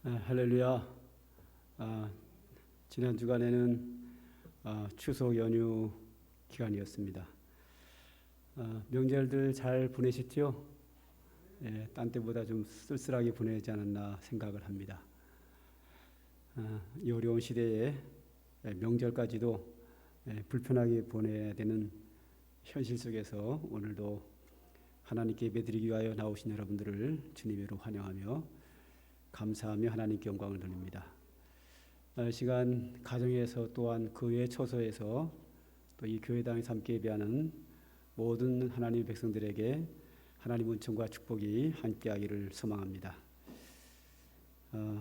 할렐루야. 지난 주간에는 추석 연휴 기간이었습니다. 명절들 잘 보내셨죠? 딴 때보다 좀 쓸쓸하게 보내지 않았나 생각을 합니다. 이 어려운 시대에 명절까지도 불편하게 보내야 되는 현실 속에서 오늘도 하나님께 예배드리기 위하여 나오신 여러분들을 주님으로 환영하며 감사하며 하나님께 영광을 돌립니다. 시간 가정에서 또한 그 외 처소에서 또 이 교회당에서 함께 예배하는 모든 하나님의 백성들에게 하나님 은총과 축복이 함께하기를 소망합니다.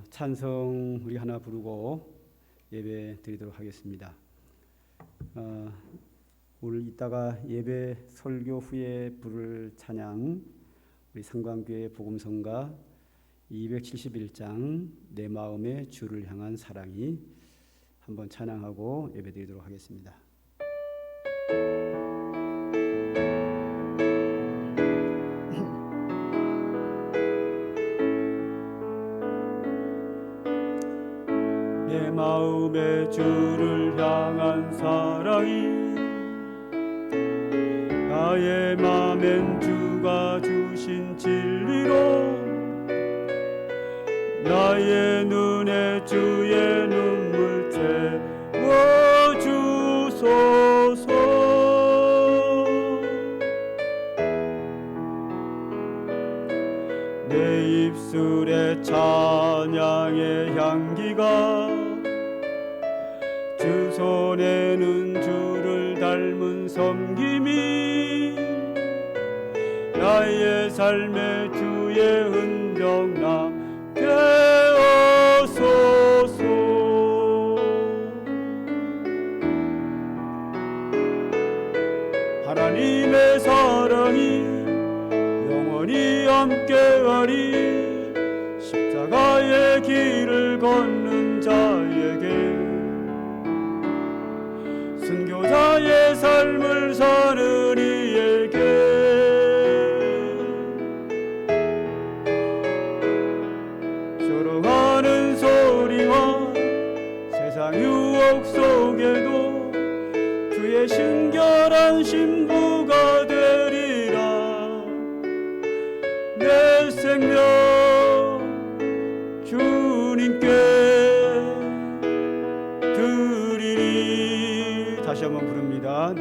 찬송 우리 하나 부르고 예배 드리도록 하겠습니다. 오늘 이따가 예배 설교 후에 부를 찬양 우리 상광교회 복음성가 271장 내 마음의 주를 향한 사랑이 한번 찬양하고 예배드리도록 하겠습니다. 내 마음의 주를 향한 사랑이 나의 맘엔 주가 주신 진리로 나의 눈에 주의 눈물 채워주소서. 내 입술에 찬양의 향기가 주 손에는 주를 닮은 섬김이 나의 삶에 주의 흔적 남게 하소서. 하나님의 사랑이 영원히 함께하리. 십자가의 길을 걷는 자에게 순교자의 삶을 사는 이에게 조롱하는 소리와 세상 유혹 속에도 주의 순결한 신부가 되리라. 내 생명 주님께 드리리. 다시 한번 부릅니다.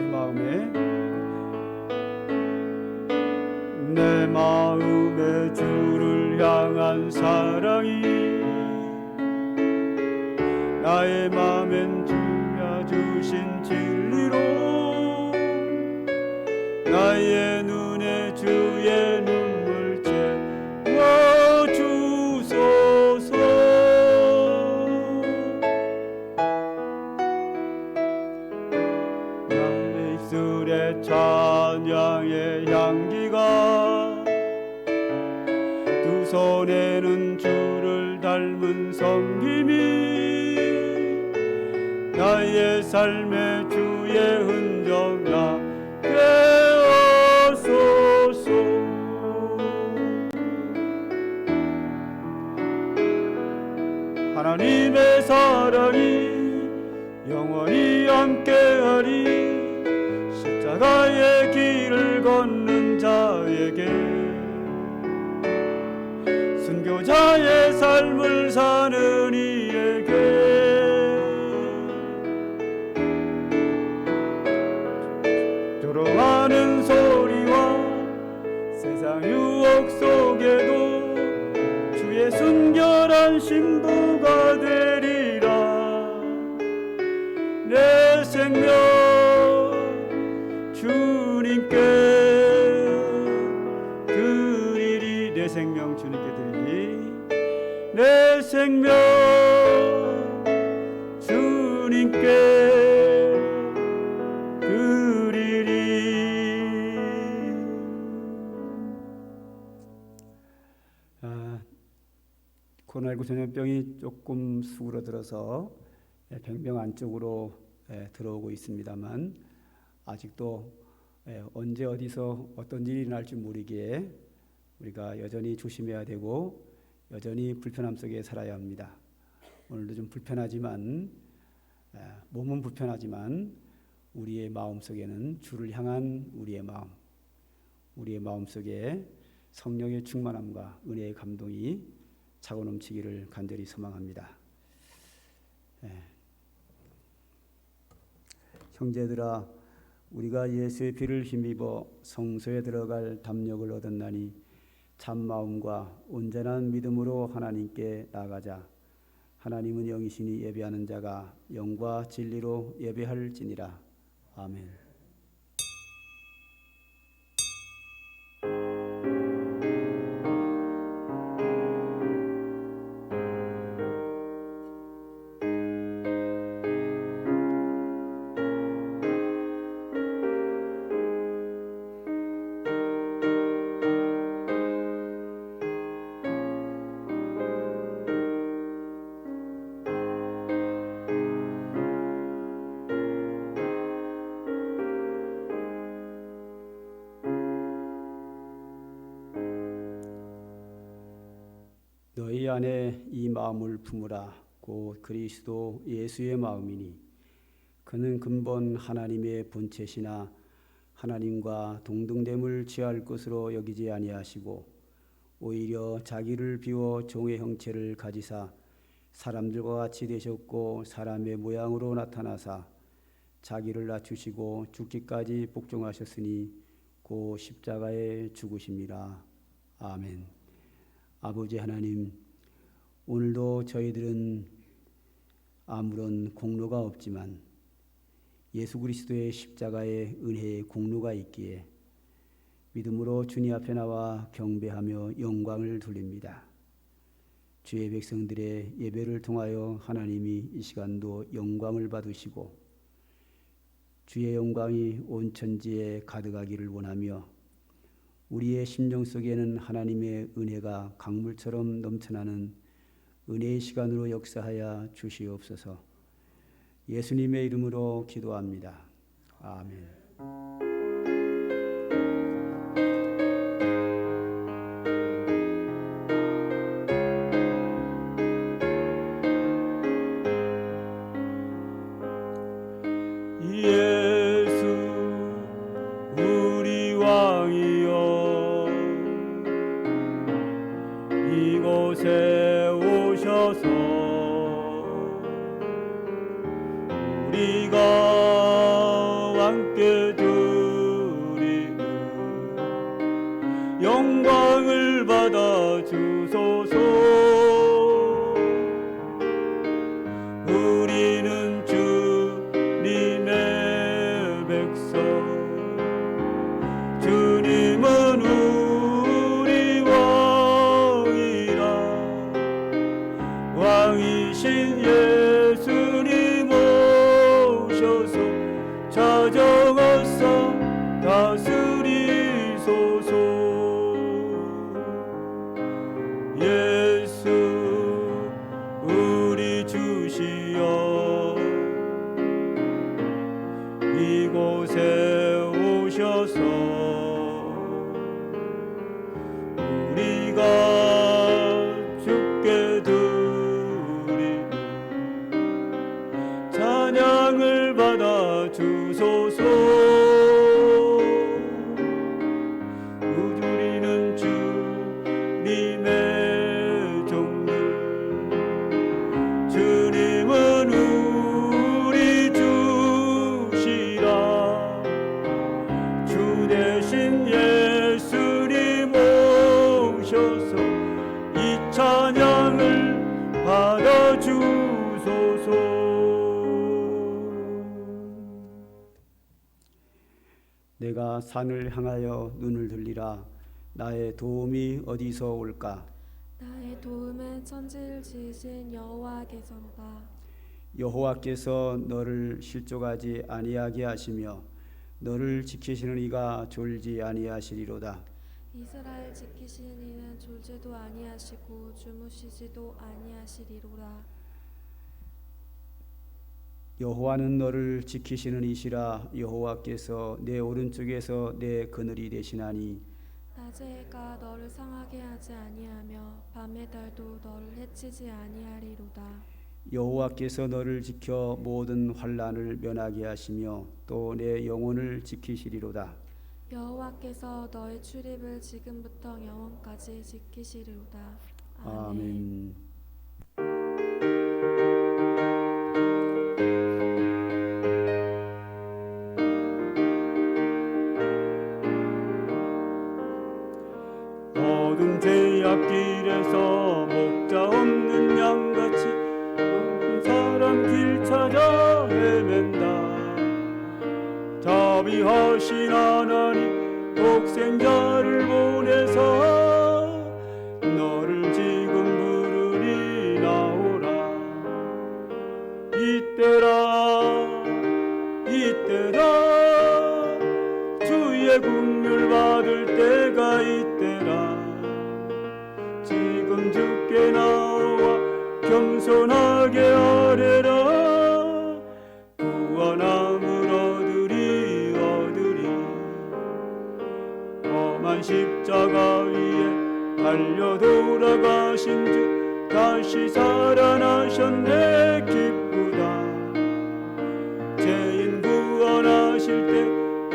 내 마음의 주를 향한 사랑이 나의 맘엔 주가 주신 진리로 나의 눈에 주의 눈물 채워주소서. 나의 입술에 찬양의 향기가 두 손에는 주를 닮은 섬김이 나의 삶에 주의 흔적 나게 하소서. 하나님의 사랑이 영원히 함께하리. 십자가의 길을 걷는 자에게 순교자의 삶을 사는 이에게 조롱하는 소리와 세상 유혹 속에도 주의 순결한 신부가 되리라. 내 생명 주님께 드리리. 내 생명 주님께 드리리. 내 생명 주님께 드리리. 코로나19 전염병이 조금 수그러들어서 병명 안쪽으로 들어오고 있습니다만 아직도 언제 어디서 어떤 일이 날지 모르기에 우리가 여전히 조심해야 되고 여전히 불편함 속에 살아야 합니다. 오늘도 좀 불편하지만 몸은 불편하지만 우리의 마음 속에는 주를 향한 우리의 마음 속에 성령의 충만함과 은혜의 감동이 차고 넘치기를 간절히 소망합니다. 형제들아, 우리가 예수의 피를 힘입어 성소에 들어갈 담력을 얻었나니 참마음과 온전한 믿음으로 하나님께 나아가자. 하나님은 영이시니 예배하는 자가 영과 진리로 예배할지니라. 아멘. 너희 안에 이 마음을 품으라. 곧 그리스도 예수의 마음이니 그는 근본 하나님의 본체시나 하나님과 동등됨을 취할 것으로 여기지 아니하시고 오히려 자기를 비워 종의 형체를 가지사 사람들과 같이 되셨고 사람의 모양으로 나타나사 자기를 낮추시고 죽기까지 복종하셨으니 고 십자가에 죽으심이라. 아멘. 아버지 하나님, 오늘도 저희들은 아무런 공로가 없지만 예수 그리스도의 십자가의 은혜의 공로가 있기에 믿음으로 주님 앞에 나와 경배하며 영광을 돌립니다. 주의 백성들의 예배를 통하여 하나님이 이 시간도 영광을 받으시고 주의 영광이 온 천지에 가득하기를 원하며 우리의 심령 속에는 하나님의 은혜가 강물처럼 넘쳐나는 은혜의 시간으로 역사하여 주시옵소서. 예수님의 이름으로 기도합니다. 아멘. 이곳에 오셔서 우리가 함께 드리는 영광을 받아 주소서. 우리는 주님의 백성, 주님은 우리 왕이신 예수님 오셔서 찾아와서 다스리소서. 예수 우리 주시여 이곳에 오셔서 우리가 주께 찬양을 받아 주소서. 우리는 주님의 종들, 주님은 우리 주시라. 주 대신 예수님 오셔서 이 찬양을 받아 주소서. 내가 산을 향하여 눈을 들리라. 나의 도움이 어디서 올까? 나의 도움은 천지를 지으신 여호와께서로다. 여호와께서 너를 실족하지 아니하게 하시며 너를 지키시는 이가 졸지 아니하시리로다. 이스라엘 지키시는 이는 졸지도 아니하시고 주무시지도 아니하시리로다. 여호와는 너를 지키시는 이시라. 여호와께서 내 오른쪽에서 내 그늘이 되시나니 낮의 해가 너를 상하게 하지 아니하며 밤의 달도 너를 해치지 아니하리로다. 여호와께서 너를 지켜 모든 환난을 면하게 하시며 또 내 영혼을 지키시리로다. 여호와께서 너의 출입을 지금부터 영원까지 지키시리로다. 아멘. 어두운 죄악길에서 목자 없는 양같이 그 사람 길 찾아 헤맨다. 자비하신 하나님 독생자를 보내서 너를 지금 부르니 나오라. 이때라 주의 긍휼 받을 때가 이때라. 지금 주께 나와 겸손하게 아뢰라. 구원함을 얻으리. 험한 십자가 위에 달려 돌아가신 주 다시 살아나셨네. 기쁘다. 죄인 구원하실 때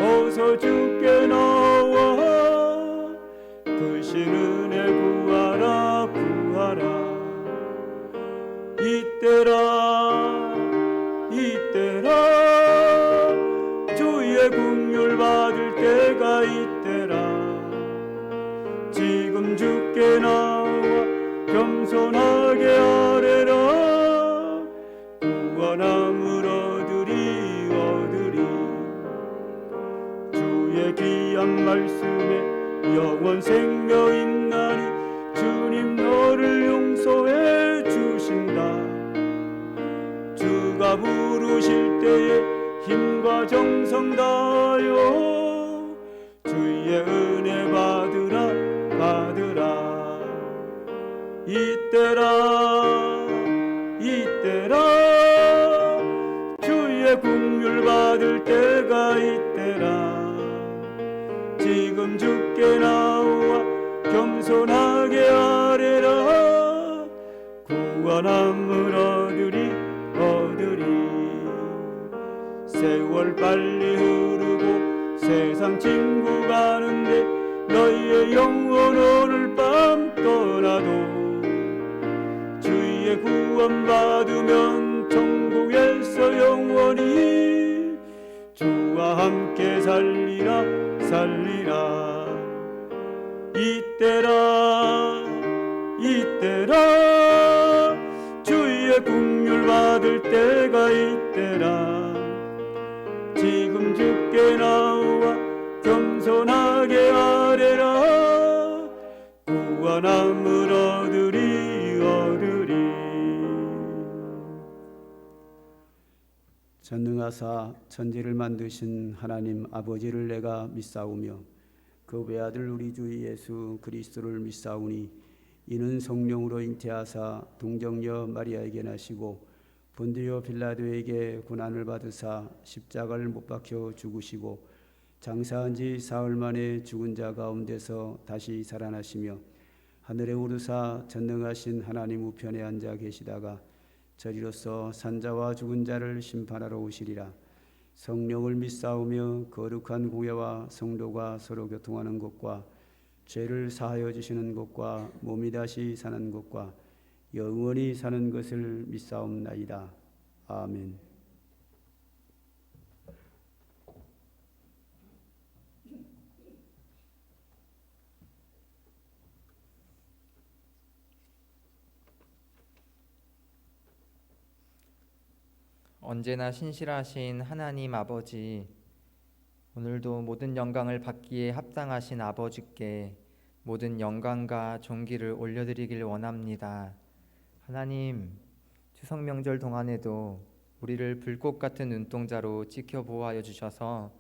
어서 주께 나와 그 신 은혜 구하라. 이때라 주의 긍휼 받을 때가 이때라. 지금 주께 나와 겸손하게 아뢰라. 구원함을 얻으리. 주의 귀한 말씀에 영원 생명 있나니 주님 너를 용서해 주신다. 주가 부르실 때에 힘과 정성 다하여 주의 은혜 받으라. 이때라 주의 긍휼 받을 때가 이때라. 지금 주께 나와 겸손하게 아뢰라. 구원함을 얻으리. 세월 빨리 흐르고 세상 친구 가는데 너희의 영혼 오늘 밤 떠나도 주의 구원 받으면 천국에서 영원히 주와 함께 살리라. 이때라 주의 긍휼 받을 때가 이때라. 지금 주께 나와 겸손하게 아뢰라. 구원함을 얻으리. 전능하사 천지를 만드신 하나님 아버지를 내가 믿사오며 그 외아들 우리 주 예수 그리스도를 믿사오니 이는 성령으로 잉태하사 동정녀 마리아에게 나시고 본디오 빌라도에게 고난을 받으사 십자가를 못 박혀 죽으시고 장사한 지 사흘 만에 죽은 자 가운데서 다시 살아나시며 하늘에 오르사 전능하신 하나님 우편에 앉아 계시다가 저리로서 산자와 죽은 자를 심판하러 오시리라. 성령을 믿사오며 거룩한 공예와 성도가 서로 교통하는 것과 죄를 사하여 주시는 것과 몸이 다시 사는 것과 영원히 사는 것을 믿사옵나이다. 아멘. 언제나 신실하신 하나님 아버지, 오늘도 모든 영광을 받기에 합당하신 아버지께 모든 영광과 존귀를 올려드리길 원합니다. 하나님, 추석 명절 동안에도 우리를 불꽃 같은 눈동자로 지켜보호하여 주셔서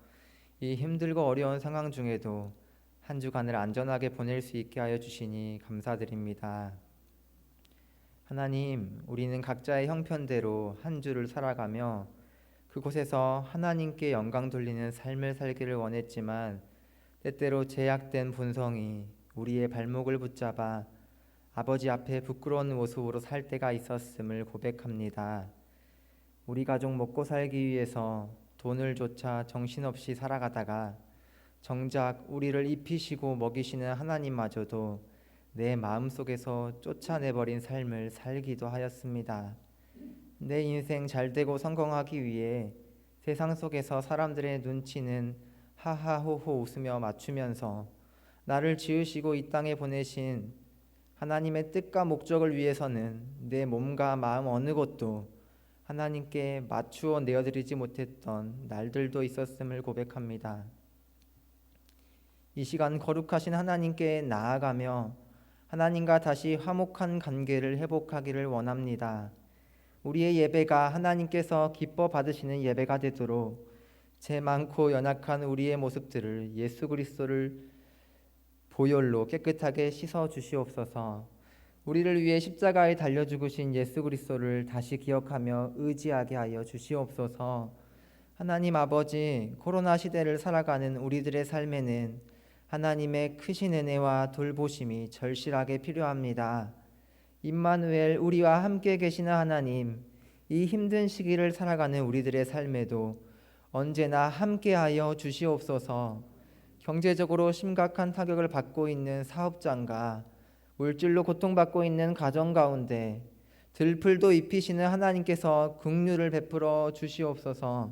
이 힘들고 어려운 상황 중에도 한 주간을 안전하게 보낼 수 있게 하여 주시니 감사드립니다. 하나님, 우리는 각자의 형편대로 한 주를 살아가며 그곳에서 하나님께 영광 돌리는 삶을 살기를 원했지만 때때로 제약된 본성이 우리의 발목을 붙잡아 아버지 앞에 부끄러운 모습으로 살 때가 있었음을 고백합니다. 우리 가족 먹고 살기 위해서 돈을 쫓아 정신없이 살아가다가 정작 우리를 입히시고 먹이시는 하나님마저도 내 마음속에서 쫓아내버린 삶을 살기도 하였습니다. 내 인생 잘되고 성공하기 위해 세상 속에서 사람들의 눈치는 하하호호 웃으며 맞추면서 나를 지으시고 이 땅에 보내신 하나님의 뜻과 목적을 위해서는 내 몸과 마음 어느 것도 하나님께 맞추어 내어드리지 못했던 날들도 있었음을 고백합니다. 이 시간 거룩하신 하나님께 나아가며 하나님과 다시 화목한 관계를 회복하기를 원합니다. 우리의 예배가 하나님께서 기뻐 받으시는 예배가 되도록 죄 많고 연약한 우리의 모습들을 예수 그리스도를 보혈로 깨끗하게 씻어 주시옵소서. 우리를 위해 십자가에 달려 죽으신 예수 그리스도를 다시 기억하며 의지하게 하여 주시옵소서. 하나님 아버지, 코로나 시대를 살아가는 우리들의 삶에는 하나님의 크신 은혜와 돌보심이 절실하게 필요합니다. 임마누엘, 우리와 함께 계시는 하나님, 이 힘든 시기를 살아가는 우리들의 삶에도 언제나 함께하여 주시옵소서. 경제적으로 심각한 타격을 받고 있는 사업장과 물질로 고통받고 있는 가정 가운데 들풀도 입히시는 하나님께서 긍휼을 베풀어 주시옵소서.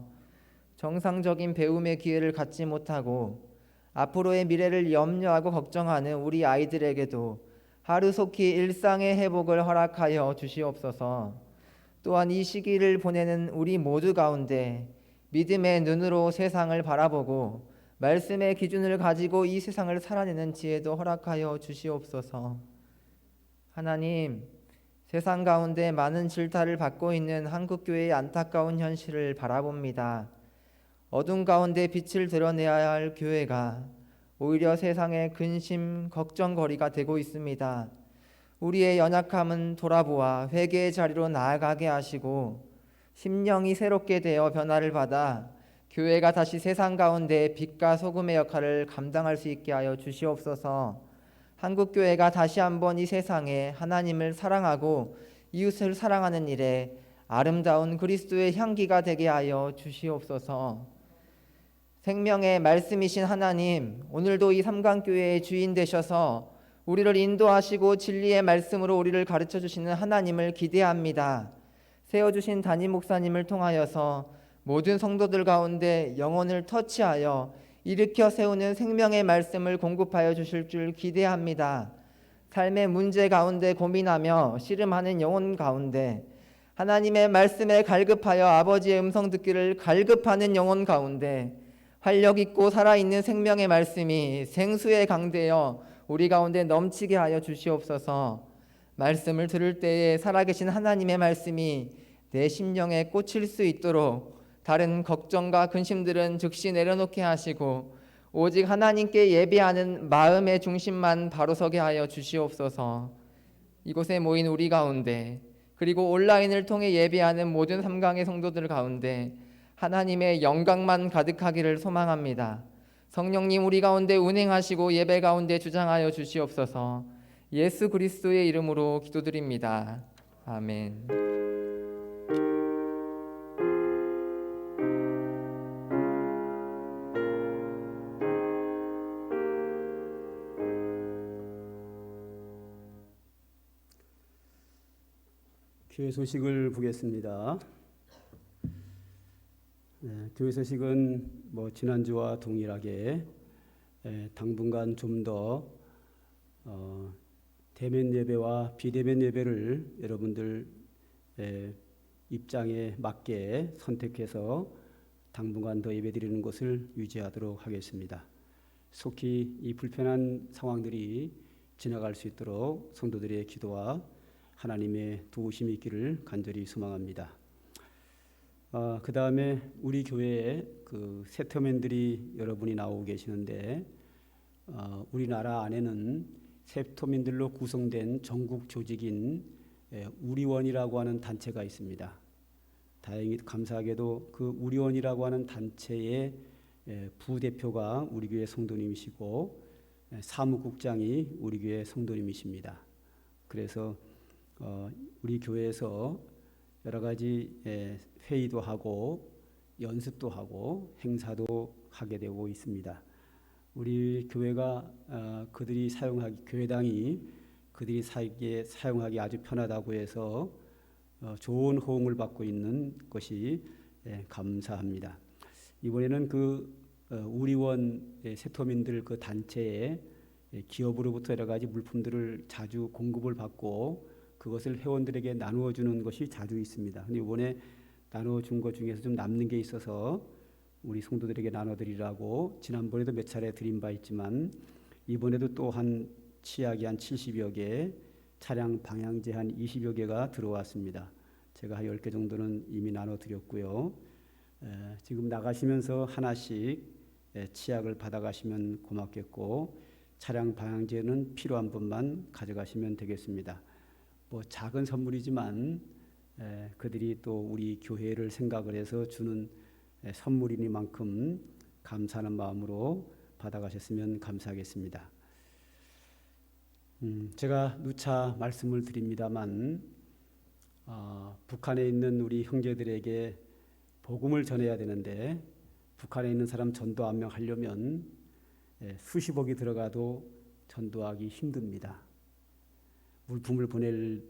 정상적인 배움의 기회를 갖지 못하고 앞으로의 미래를 염려하고 걱정하는 우리 아이들에게도 하루속히 일상의 회복을 허락하여 주시옵소서. 또한 이 시기를 보내는 우리 모두 가운데 믿음의 눈으로 세상을 바라보고 말씀의 기준을 가지고 이 세상을 살아내는 지혜도 허락하여 주시옵소서. 하나님, 세상 가운데 많은 질타를 받고 있는 한국교회의 안타까운 현실을 바라봅니다. 어둠 가운데 빛을 드러내야 할 교회가 오히려 세상의 근심, 걱정거리가 되고 있습니다. 우리의 연약함은 돌아보아 회개의 자리로 나아가게 하시고 심령이 새롭게 되어 변화를 받아 교회가 다시 세상 가운데 빛과 소금의 역할을 감당할 수 있게 하여 주시옵소서. 한국교회가 다시 한번 이 세상에 하나님을 사랑하고 이웃을 사랑하는 일에 아름다운 그리스도의 향기가 되게 하여 주시옵소서. 생명의 말씀이신 하나님, 오늘도 이 삼강교회의 주인 되셔서 우리를 인도하시고 진리의 말씀으로 우리를 가르쳐 주시는 하나님을 기대합니다. 세워주신 담임 목사님을 통하여서 모든 성도들 가운데 영혼을 터치하여 일으켜 세우는 생명의 말씀을 공급하여 주실 줄 기대합니다. 삶의 문제 가운데 고민하며 씨름하는 영혼 가운데 하나님의 말씀에 갈급하여 아버지의 음성 듣기를 갈급하는 영혼 가운데 활력 있고 살아있는 생명의 말씀이 생수에 강되어 우리 가운데 넘치게 하여 주시옵소서. 말씀을 들을 때에 살아계신 하나님의 말씀이 내 심령에 꽂힐 수 있도록 다른 걱정과 근심들은 즉시 내려놓게 하시고 오직 하나님께 예배하는 마음의 중심만 바로 서게 하여 주시옵소서. 이곳에 모인 우리 가운데 그리고 온라인을 통해 예배하는 모든 삼강의 성도들 가운데 하나님의 영광만 가득하기를 소망합니다. 성령님, 우리 가운데 운행하시고 예배 가운데 주장하여 주시옵소서. 예수 그리스도의 이름으로 기도드립니다. 아멘. 교회 소식을 보겠습니다. 교회 소식은 지난주와 동일하게 당분간 좀 더 대면 예배와 비대면 예배를 여러분들 입장에 맞게 선택해서 당분간 더 예배드리는 것을 유지하도록 하겠습니다. 속히 이 불편한 상황들이 지나갈 수 있도록 성도들의 기도와 하나님의 도우심이 있기를 간절히 소망합니다. 그 다음에 우리 교회에 세터맨들이 여러분이 나오고 계시는데 우리나라 안에는 세터민들로 구성된 전국 조직인 우리원이라고 하는 단체가 있습니다. 다행히 감사하게도 그 우리원이라고 하는 단체의 부대표가 우리 교회 성도님이시고 사무국장이 우리 교회 성도님이십니다. 그래서 우리 교회에서 여러 가지 회의도 하고 연습도 하고 행사도 하게 되고 있습니다. 우리 교회가 그들이 사용하기 교회당이 그들이 사용하기 아주 편하다고 해서 좋은 호응을 받고 있는 것이 감사합니다. 이번에는 그 우리원 세터민들 그 단체에 기업으로부터 여러 가지 물품들을 자주 공급을 받고 그것을 회원들에게 나누어 주는 것이 자주 있습니다. 근데 이번에 나누어 준 것 중에서 좀 남는 게 있어서 우리 성도들에게 나눠드리라고 지난번에도 몇 차례 드린 바 있지만 이번에도 또 한 치약이 한 70여 개, 차량 방향제 한 20여 개가 들어왔습니다. 제가 한 10개 정도는 이미 나눠드렸고요. 지금 나가시면서 하나씩 치약을 받아가시면 고맙겠고 차량 방향제는 필요한 분만 가져가시면 되겠습니다. 뭐 작은 선물이지만 그들이 또 우리 교회를 생각을 해서 주는 선물이니만큼 감사하는 마음으로 받아가셨으면 감사하겠습니다. 제가 누차 말씀을 드립니다만 북한에 있는 우리 형제들에게 복음을 전해야 되는데 북한에 있는 사람 전도 한 명 하려면 수십억이 들어가도 전도하기 힘듭니다. 물품을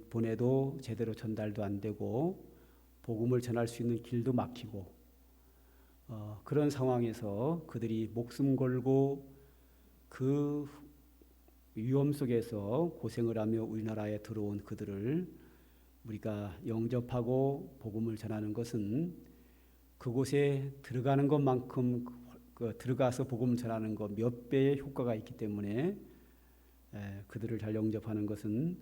보내도 제대로 전달도 안 되고 복음을 전할 수 있는 길도 막히고 그런 상황에서 그들이 목숨 걸고 그 위험 속에서 고생을 하며 우리나라에 들어온 그들을 우리가 영접하고 복음을 전하는 것은 그곳에 들어가는 것만큼 들어가서 복음 전하는 것 몇 배의 효과가 있기 때문에 그들을 잘 영접하는 것은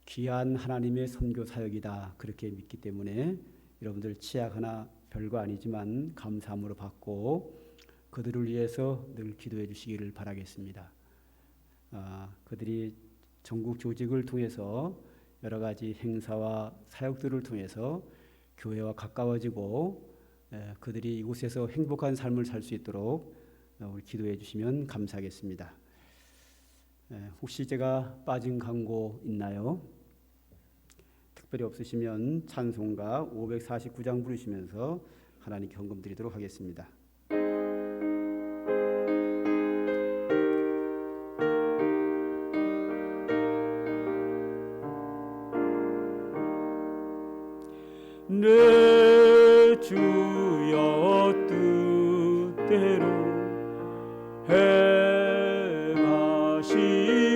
귀한 하나님의 선교 사역이다 그렇게 믿기 때문에 여러분들 치약 하나 별거 아니지만 감사함으로 받고 그들을 위해서 늘 기도해 주시기를 바라겠습니다. 그들이 전국 조직을 통해서 여러 가지 행사와 사역들을 통해서 교회와 가까워지고 그들이 이곳에서 행복한 삶을 살 수 있도록 우리 기도해 주시면 감사하겠습니다. 혹시 제가 빠진 광고 있나요? 특별히 없으시면 찬송가 549장 부르시면서 하나님께 헌금 드리도록 하겠습니다. 내 주여 뜻대로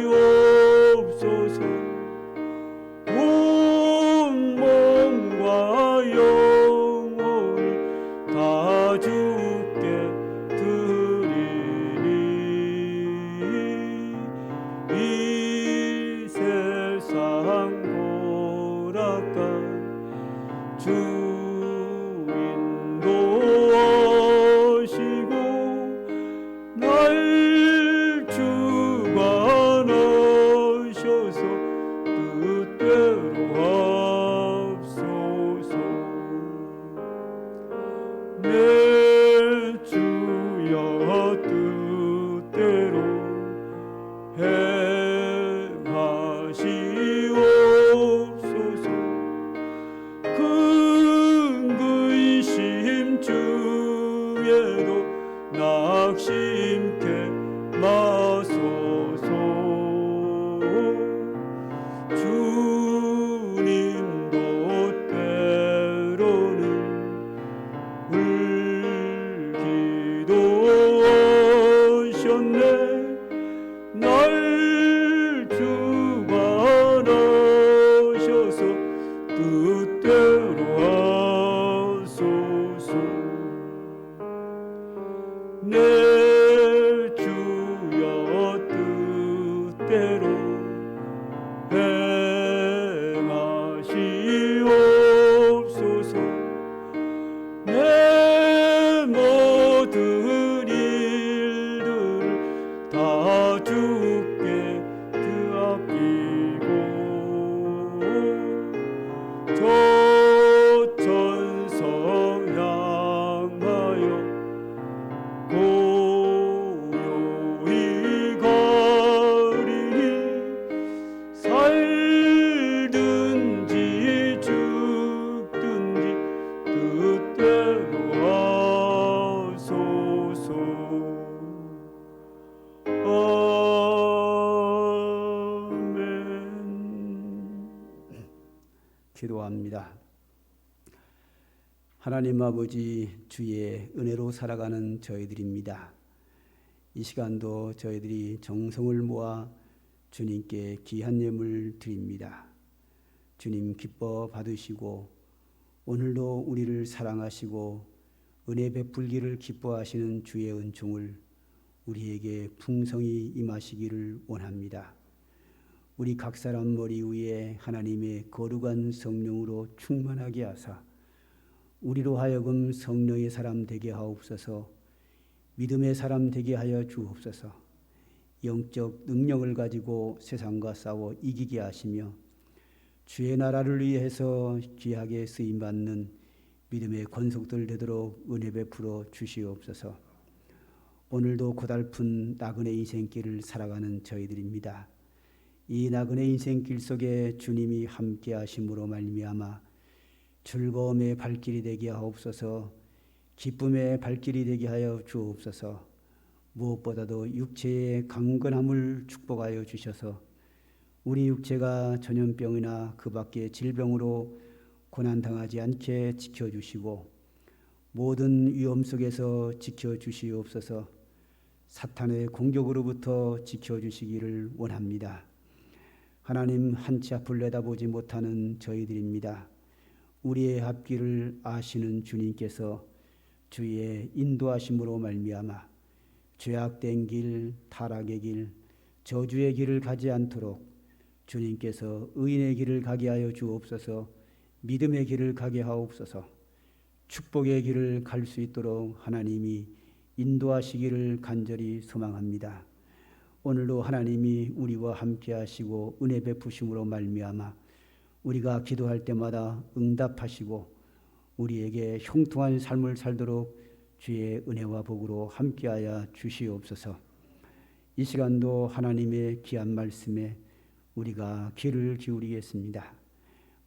행하시옵소서. 온 몸과 영혼을 다 주께 드리니 이 세상 고락가 주 인도하시고 날 주관하셔서 뜻대로 하옵소서. 내 주여 뜻대로 행하시옵소서. 근근심 중에도 낙심케 마소서. 주님도 때로는 울기도 하셨네. 날 주관하셔서 뜻대로 하소서. 내 주여 뜻대로 행하시옵소서. 내 모든 일들을 다 주께 드리고 저 천성 향하여 기도합니다. 하나님 아버지, 주의 은혜로 살아가는 저희들입니다. 이 시간도 저희들이 정성을 모아 주님께 귀한 예물 드립니다. 주님 기뻐 받으시고 오늘도 우리를 사랑하시고 은혜 베풀기를 기뻐하시는 주의 은총을 우리에게 풍성히 임하시기를 원합니다. 우리 각 사람 머리 위에 하나님의 거룩한 성령으로 충만하게 하사 우리로 하여금 성령의 사람 되게 하옵소서. 믿음의 사람 되게 하여 주옵소서. 영적 능력을 가지고 세상과 싸워 이기게 하시며 주의 나라를 위해서 귀하게 쓰임받는 믿음의 권속들 되도록 은혜 베풀어 주시옵소서. 오늘도 고달픈 나그네 인생길을 살아가는 저희들입니다. 이 나그네 인생길 속에 주님이 함께 하심으로 말미암아 즐거움의 발길이 되게 하옵소서. 기쁨의 발길이 되게 하여 주옵소서. 무엇보다도 육체의 강건함을 축복하여 주셔서 우리 육체가 전염병이나 그 밖의 질병으로 고난당하지 않게 지켜주시고 모든 위험 속에서 지켜주시옵소서. 사탄의 공격으로부터 지켜주시기를 원합니다. 하나님, 한치 앞을 내다보지 못하는 저희들입니다. 우리의 앞길을 아시는 주님께서 주의 인도하심으로 말미암아 죄악된 길, 타락의 길, 저주의 길을 가지 않도록 주님께서 의인의 길을 가게 하여 주옵소서. 믿음의 길을 가게 하옵소서. 축복의 길을 갈 수 있도록 하나님이 인도하시기를 간절히 소망합니다. 오늘도 하나님이 우리와 함께 하시고 은혜 베푸심으로 말미암아 우리가 기도할 때마다 응답하시고 우리에게 형통한 삶을 살도록 주의 은혜와 복으로 함께하여 주시옵소서. 이 시간도 하나님의 귀한 말씀에 우리가 귀를 기울이겠습니다.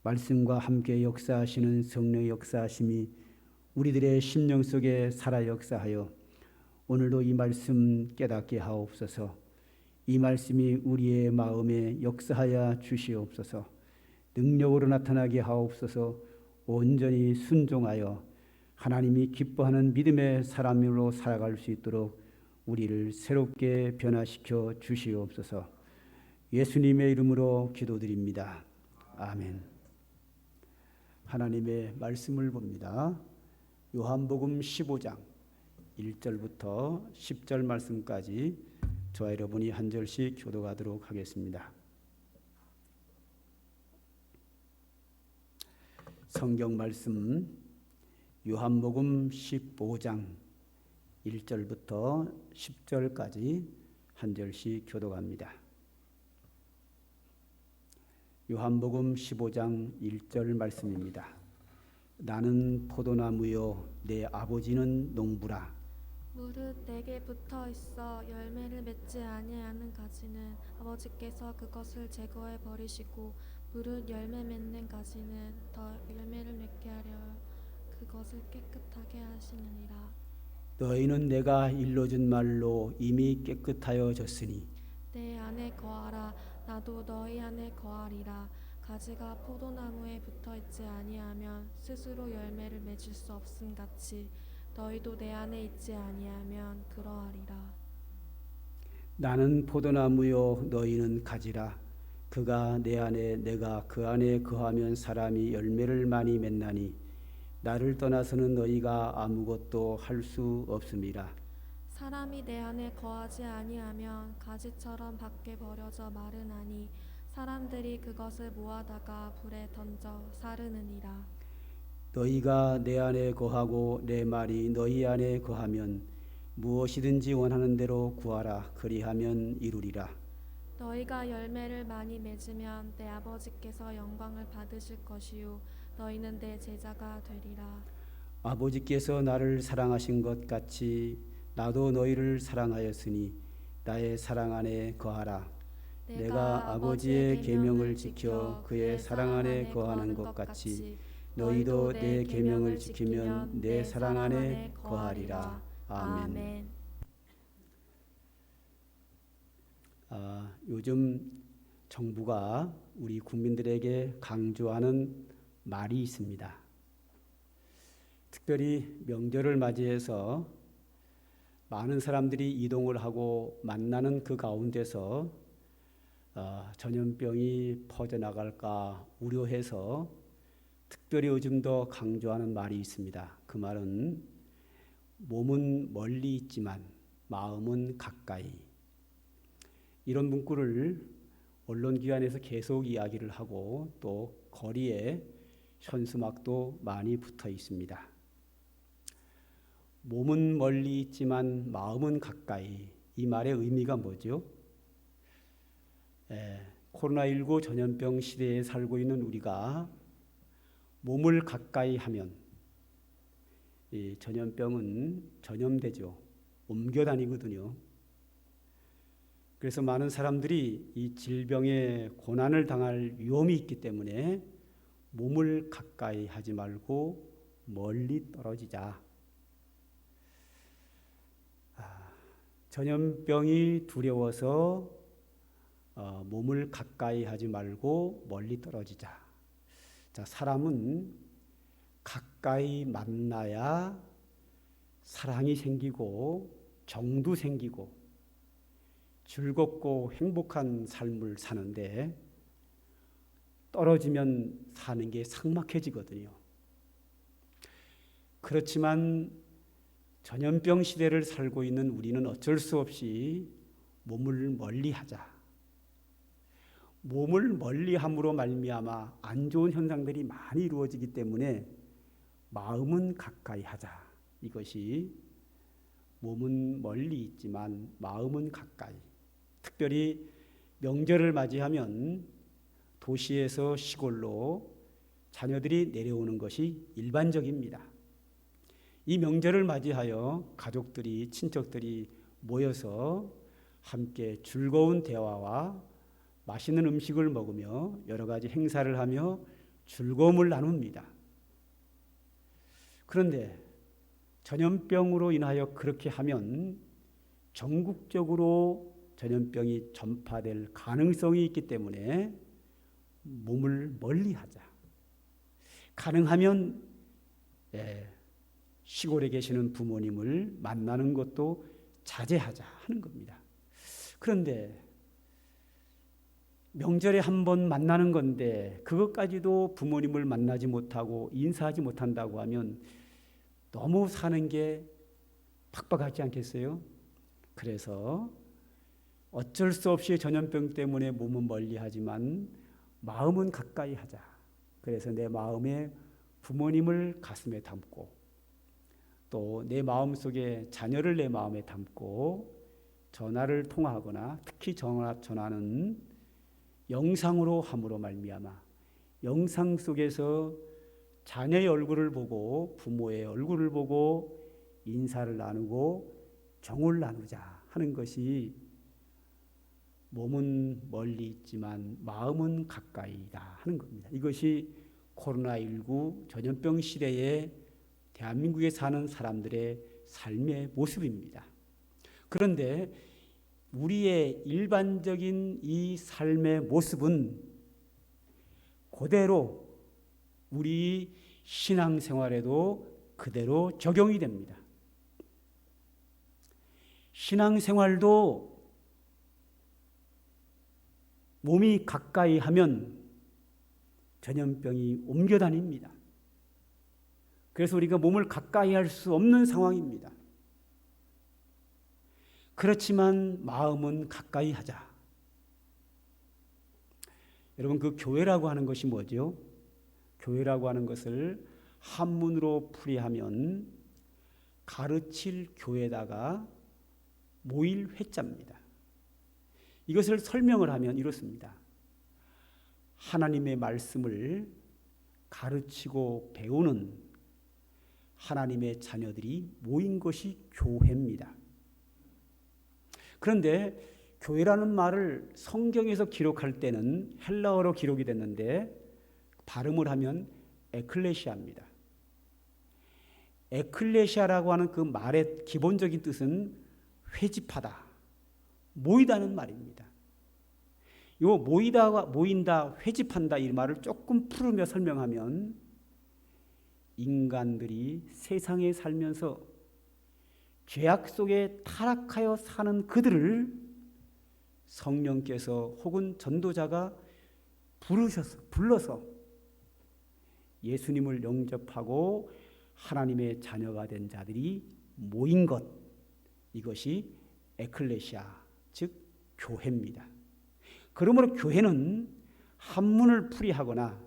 말씀과 함께 역사하시는 성령의 역사하심이 우리들의 심령 속에 살아 역사하여 오늘도 이 말씀 깨닫게 하옵소서. 이 말씀이 우리의 마음에 역사하여 주시옵소서. 능력으로 나타나게 하옵소서. 온전히 순종하여 하나님이 기뻐하는 믿음의 사람으로 살아갈 수 있도록 우리를 새롭게 변화시켜 주시옵소서. 예수님의 이름으로 기도드립니다. 아멘. 하나님의 말씀을 봅니다. 요한복음 15장 1절부터 10절 말씀까지 저와 여러분이 한 절씩 교독하도록 하겠습니다. 성경 말씀 요한복음 15장 1절부터 10절까지 한 절씩 교독합니다. 요한복음 15장 1절 말씀입니다. 나는 포도나무요 내 아버지는 농부라. 무릇 내게 붙어 있어 열매를 맺지 아니하는 가지는 아버지께서 그것을 제거해 버리시고 무릇 열매 맺는 가지는 더 열매를 맺게 하려 그것을 깨끗하게 하시느니라. 너희는 내가 일러준 말로 이미 깨끗하여졌으니 내 안에 거하라. 나도 너희 안에 거하리라. 가지가 포도나무에 붙어 있지 아니하면 스스로 열매를 맺을 수 없음 같이 너희도 내 안에 있지 아니하면 그러하리라. 나는 포도나무요 너희는 가지라. 그가 내 안에 내가 그 안에 거하면 사람이 열매를 많이 맺나니 나를 떠나서는 너희가 아무것도 할 수 없음이라. 사람이 내 안에 거하지 아니하면 가지처럼 밖에 버려져 마르나니 사람들이 그것을 모아다가 불에 던져 사르느니라. 너희가 내 안에 거하고 내 말이 너희 안에 거하면 무엇이든지 원하는 대로 구하라. 그리하면 이루리라. 너희가 열매를 많이 맺으면 내 아버지께서 영광을 받으실 것이요 너희는 내 제자가 되리라. 아버지께서 나를 사랑하신 것 같이 나도 너희를 사랑하였으니 나의 사랑 안에 거하라. 내가 아버지의 계명을 지켜 그의 사랑 안에 거하는 것 같이 너희도 내 계명을 지키면 내 사랑 안에 거하리라. 아멘. 요즘 정부가 우리 국민들에게 강조하는 말이 있습니다. 특별히 명절을 맞이해서 많은 사람들이 이동을 하고 만나는 그 가운데서 전염병이 퍼져나갈까 우려해서 특별히 요즘 더 강조하는 말이 있습니다. 그 말은 몸은 멀리 있지만 마음은 가까이. 이런 문구를 언론기관에서 계속 이야기를 하고 또 거리에 현수막도 많이 붙어 있습니다. 몸은 멀리 있지만 마음은 가까이. 이 말의 의미가 뭐죠? 코로나19 전염병 시대에 살고 있는 우리가 몸을 가까이 하면 이 전염병은 전염되죠. 옮겨 다니거든요. 그래서 많은 사람들이 이 질병에 고난을 당할 위험이 있기 때문에 몸을 가까이 하지 말고 멀리 떨어지자. 전염병이 두려워서 몸을 가까이 하지 말고 멀리 떨어지자. 자, 사람은 가까이 만나야 사랑이 생기고 정도 생기고 즐겁고 행복한 삶을 사는데 떨어지면 사는 게 삭막해지거든요. 그렇지만 전염병 시대를 살고 있는 우리는 어쩔 수 없이 몸을 멀리하자. 몸을 멀리함으로 말미암아 안 좋은 현상들이 많이 이루어지기 때문에 마음은 가까이 하자. 이것이 몸은 멀리 있지만 마음은 가까이. 특별히 명절을 맞이하면 도시에서 시골로 자녀들이 내려오는 것이 일반적입니다. 이 명절을 맞이하여 가족들이, 친척들이 모여서 함께 즐거운 대화와 맛있는 음식을 먹으며 여러 가지 행사를 하며 즐거움을 나눕니다. 그런데 전염병으로 인하여 그렇게 하면 전국적으로 전염병이 전파될 가능성이 있기 때문에 몸을 멀리하자. 가능하면 시골에 계시는 부모님을 만나는 것도 자제하자 하는 겁니다. 그런데 명절에 한 번 만나는 건데 그것까지도 부모님을 만나지 못하고 인사하지 못한다고 하면 너무 사는 게 팍팍하지 않겠어요? 그래서 어쩔 수 없이 전염병 때문에 몸은 멀리하지만 마음은 가까이 하자. 그래서 내 마음에 부모님을 가슴에 담고 또 내 마음속에 자녀를 내 마음에 담고 전화를 통화하거나 특히 전화는 영상으로 함으로 말미암아 영상 속에서 자녀의 얼굴을 보고 부모의 얼굴을 보고 인사를 나누고 정을 나누자 하는 것이 몸은 멀리 있지만 마음은 가까이다 하는 겁니다. 이것이 코로나19 전염병 시대에 대한민국에 사는 사람들의 삶의 모습입니다. 그런데 우리의 일반적인 이 삶의 모습은 그대로 우리 신앙생활에도 그대로 적용이 됩니다. 신앙생활도 몸이 가까이 하면 전염병이 옮겨 다닙니다. 그래서 우리가 몸을 가까이 할 수 없는 상황입니다. 그렇지만 마음은 가까이 하자. 여러분, 그 교회라고 하는 것이 뭐죠? 교회라고 하는 것을 한문으로 풀이하면 가르칠 교회다가 모일 회자입니다. 이것을 설명을 하면 이렇습니다. 하나님의 말씀을 가르치고 배우는 하나님의 자녀들이 모인 것이 교회입니다. 그런데 교회라는 말을 성경에서 기록할 때는 헬라어로 기록이 됐는데 발음을 하면 에클레시아입니다. 에클레시아라고 하는 그 말의 기본적인 뜻은 회집하다, 모이다는 말입니다. 요 모인다, 회집한다 이 말을 조금 풀으며 설명하면 인간들이 세상에 살면서 죄악 속에 타락하여 사는 그들을 성령께서 혹은 전도자가 불러서 예수님을 영접하고 하나님의 자녀가 된 자들이 모인 것, 이것이 에클레시아, 즉 교회입니다. 그러므로 교회는 한문을 풀이하거나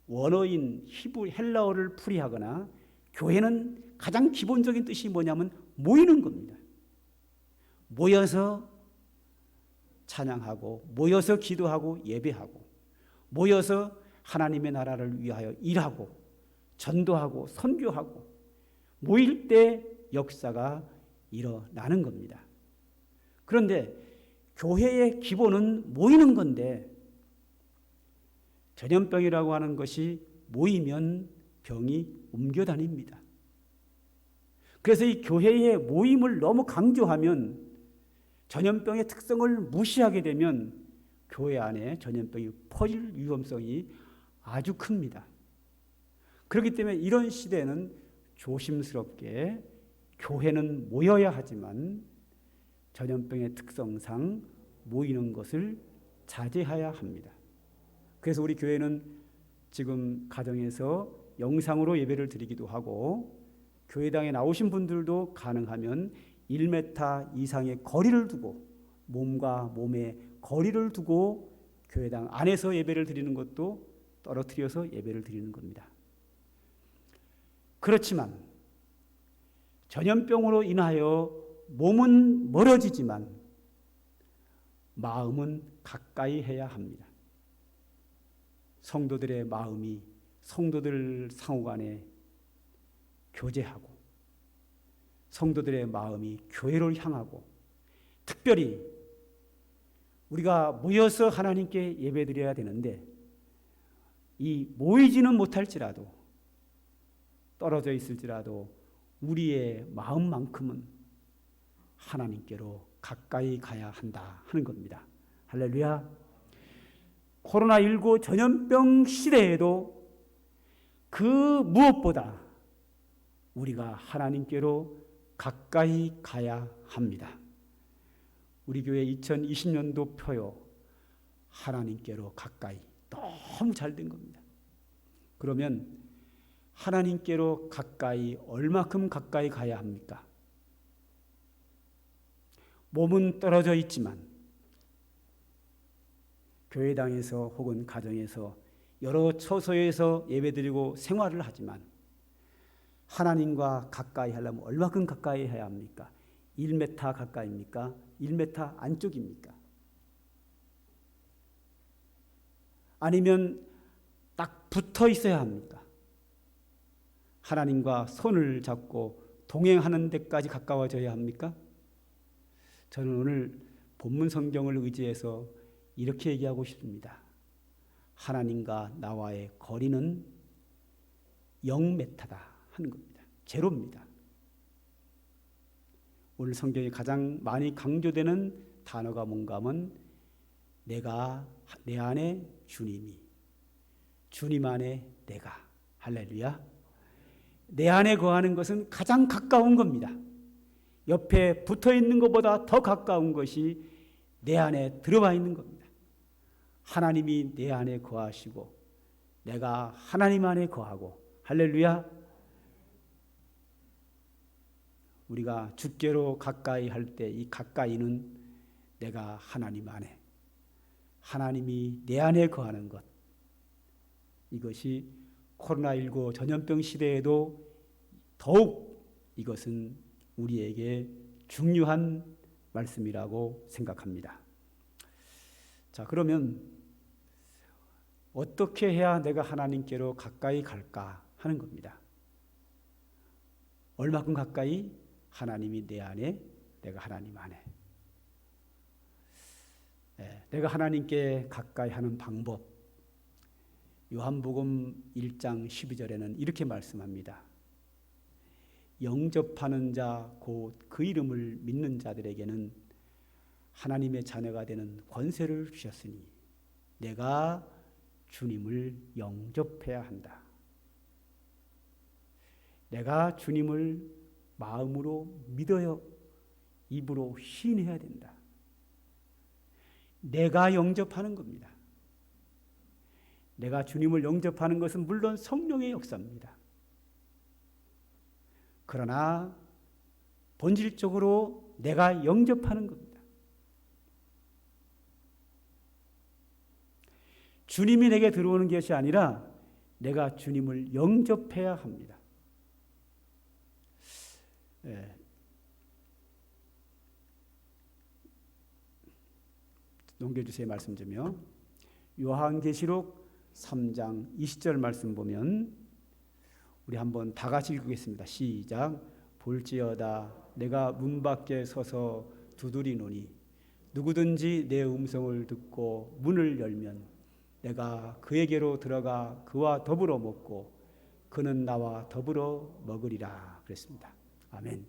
원어인 헬라어를 풀이하거나 교회는 가장 기본적인 뜻이 뭐냐면 모이는 겁니다. 모여서 찬양하고 모여서 기도하고 예배하고 모여서 하나님의 나라를 위하여 일하고 전도하고 선교하고 모일 때 역사가 일어나는 겁니다. 그런데 교회의 기본은 모이는 건데 전염병이라고 하는 것이 모이면 병이 옮겨다닙니다. 그래서 이 교회의 모임을 너무 강조하면 전염병의 특성을 무시하게 되면 교회 안에 전염병이 퍼질 위험성이 아주 큽니다. 그렇기 때문에 이런 시대는 조심스럽게 교회는 모여야 하지만 전염병의 특성상 모이는 것을 자제해야 합니다. 그래서 우리 교회는 지금 가정에서 영상으로 예배를 드리기도 하고 교회당에 나오신 분들도 가능하면 1m 이상의 거리를 두고 몸과 몸의 거리를 두고 교회당 안에서 예배를 드리는 것도 떨어뜨려서 예배를 드리는 겁니다. 그렇지만 전염병으로 인하여 몸은 멀어지지만 마음은 가까이 해야 합니다. 성도들의 마음이 성도들 상호간에 교제하고 성도들의 마음이 교회를 향하고 특별히 우리가 모여서 하나님께 예배드려야 되는데 이 모이지는 못할지라도 떨어져 있을지라도 우리의 마음만큼은 하나님께로 가까이 가야 한다 하는 겁니다. 할렐루야. 코로나19 전염병 시대에도 그 무엇보다 우리가 하나님께로 가까이 가야 합니다. 우리 교회 2020년도 표요. 하나님께로 가까이. 너무 잘 된 겁니다. 그러면 하나님께로 가까이 얼마큼 가까이 가야 합니까? 몸은 떨어져 있지만 교회당에서 혹은 가정에서 여러 처소에서 예배드리고 생활을 하지만 하나님과 가까이 하려면 얼마큼 가까이 해야 합니까? 1m 가까이입니까? 1m 안쪽입니까? 아니면 딱 붙어 있어야 합니까? 하나님과 손을 잡고 동행하는 데까지 가까워져야 합니까? 저는 오늘 본문 성경을 의지해서 이렇게 얘기하고 싶습니다. 하나님과 나와의 거리는 0m다 하는 겁니다. 제로입니다. 오늘 성경에 가장 많이 강조되는 단어가 뭔가 하면 내가 내 안에 주님이 주님 안에 내가 할렐루야. 내 안에 거하는 것은 가장 가까운 겁니다. 옆에 붙어 있는 것보다 더 가까운 것이 내 안에 들어와 있는 겁니다. 하나님이 내 안에 거하시고 내가 하나님 안에 거하고 할렐루야. 우리가 주께로 가까이 할 때 이 가까이는 내가 하나님 안에 하나님이 내 안에 거하는 것, 이것이 코로나19 전염병 시대에도 더욱 이것은 우리에게 중요한 말씀이라고 생각합니다. 자, 그러면 어떻게 해야 내가 하나님께로 가까이 갈까 하는 겁니다. 얼마큼 가까이? 하나님이 내 안에, 내가 하나님 안에. 내가 하나님께 가까이 하는 방법. 요한복음 1장 12절에는 이렇게 말씀합니다. 영접하는 자, 곧 그 이름을 믿는 자들에게는 하나님의 자녀가 되는 권세를 주셨으니 내가 주님을 영접해야 한다. 내가 주님을 마음으로 믿어요. 입으로 시인해야 된다. 내가 영접하는 겁니다. 내가 주님을 영접하는 것은 물론 성령의 역사입니다. 그러나 본질적으로 내가 영접하는 겁니다. 주님이 내게 들어오는 것이 아니라 내가 주님을 영접해야 합니다. 넘겨주세요. 말씀 좀요. 요한계시록 3장 20절 말씀 보면 우리 한번 다 같이 읽겠습니다. 시작. 볼지어다 내가 문 밖에 서서 두드리노니 누구든지 내 음성을 듣고 문을 열면 내가 그에게로 들어가 그와 더불어 먹고 그는 나와 더불어 먹으리라 그랬습니다. 아멘.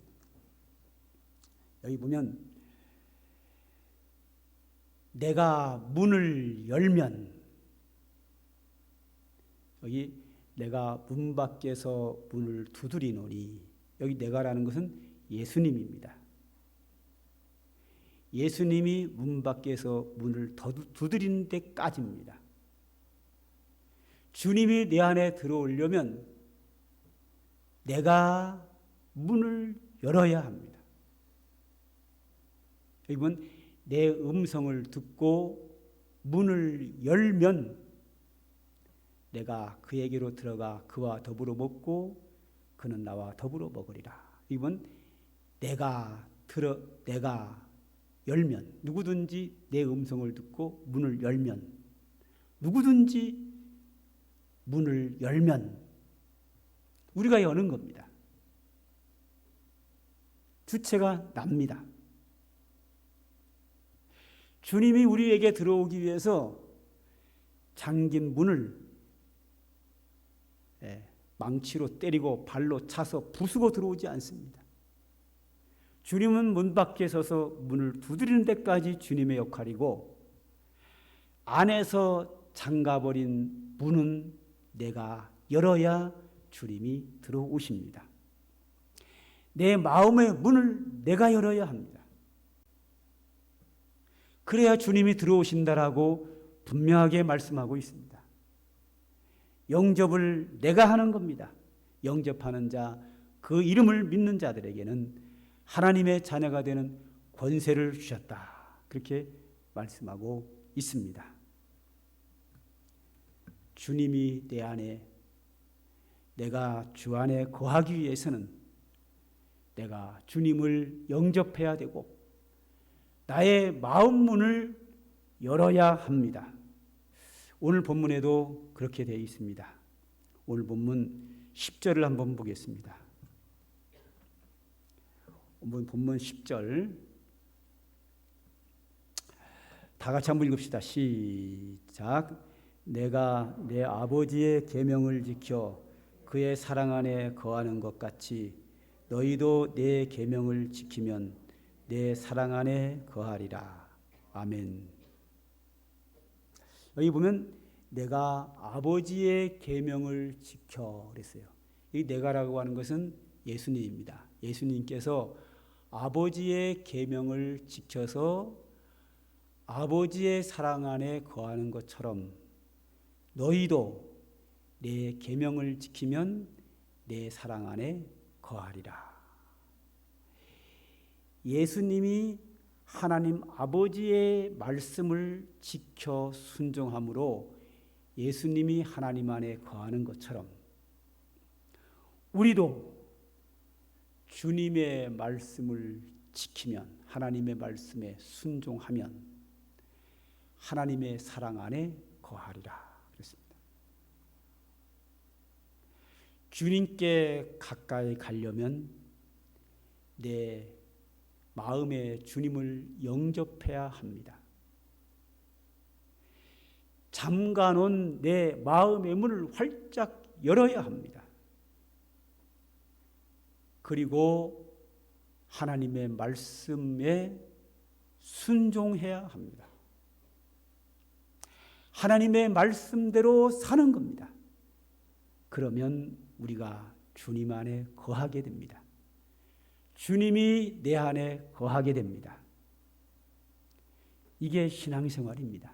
여기 보면 내가 문을 열면, 여기 내가 문 밖에서 문을 두드리노니, 여기 내가라는 것은 예수님입니다. 예수님이 문 밖에서 문을 두드리는 데까지입니다. 주님이 내 안에 들어오려면 내가 문을 열어야 합니다. 여기 보면 내 음성을 듣고 문을 열면 내가 그에게로 들어가 그와 더불어 먹고 그는 나와 더불어 먹으리라. 이건 내가 열면, 누구든지 내 음성을 듣고 문을 열면, 누구든지 문을 열면 우리가 여는 겁니다. 주체가 납니다. 주님이 우리에게 들어오기 위해서 잠긴 문을 망치로 때리고 발로 차서 부수고 들어오지 않습니다. 주님은 문 밖에 서서 문을 두드리는 데까지 주님의 역할이고, 안에서 잠가버린 문은 내가 열어야 주님이 들어오십니다. 내 마음의 문을 내가 열어야 합니다. 그래야 주님이 들어오신다라고 분명하게 말씀하고 있습니다. 영접을 내가 하는 겁니다. 영접하는 자, 그 이름을 믿는 자들에게는 하나님의 자녀가 되는 권세를 주셨다. 그렇게 말씀하고 있습니다. 주님이 내 안에, 내가 주 안에 거하기 위해서는 내가 주님을 영접해야 되고 나의 마음 문을 열어야 합니다. 오늘 본문에도 그렇게 되어 있습니다. 오늘 본문 10절을 한번 보겠습니다. 본문 10절 다 같이 한번 읽읍시다. 시작. 내가 내 아버지의 계명을 지켜 그의 사랑 안에 거하는 것 같이 너희도 내 계명을 지키면 내 사랑 안에 거하리라. 아멘. 여기 보면 내가 아버지의 계명을 지켜 그랬어요. 이 내가라고 하는 것은 예수님입니다. 예수님께서 아버지의 계명을 지켜서 아버지의 사랑 안에 거하는 것처럼 너희도 내 계명을 지키면 내 사랑 안에 거하리라. 예수님이 하나님 아버지의 말씀을 지켜 순종함으로 예수님이 하나님 안에 거하는 것처럼 우리도 주님의 말씀을 지키면, 하나님의 말씀에 순종하면 하나님의 사랑 안에 거하리라 그랬습니다. 주님께 가까이 가려면 내 마음에 주님을 영접해야 합니다. 잠가놓은 내 마음의 문을 활짝 열어야 합니다. 그리고 하나님의 말씀에 순종해야 합니다. 하나님의 말씀대로 사는 겁니다. 그러면 우리가 주님 안에 거하게 됩니다. 주님이 내 안에 거하게 됩니다. 이게 신앙생활입니다.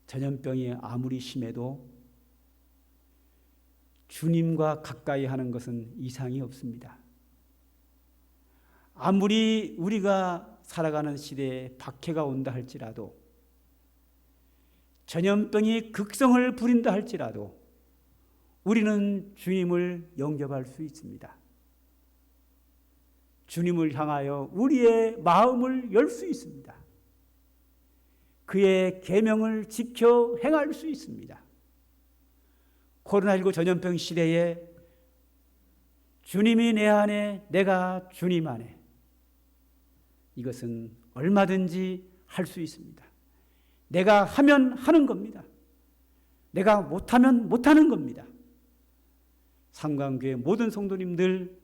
전염병이 아무리 심해도 주님과 가까이 하는 것은 이상이 없습니다. 아무리 우리가 살아가는 시대에 박해가 온다 할지라도, 전염병이 극성을 부린다 할지라도 우리는 주님을 영접할 수 있습니다. 주님을 향하여 우리의 마음을 열 수 있습니다. 그의 계명을 지켜 행할 수 있습니다. 코로나19 전염병 시대에 주님이 내 안에, 내가 주님 안에, 이것은 얼마든지 할 수 있습니다. 내가 하면 하는 겁니다. 내가 못하면 못하는 겁니다. 상강교회 모든 성도님들,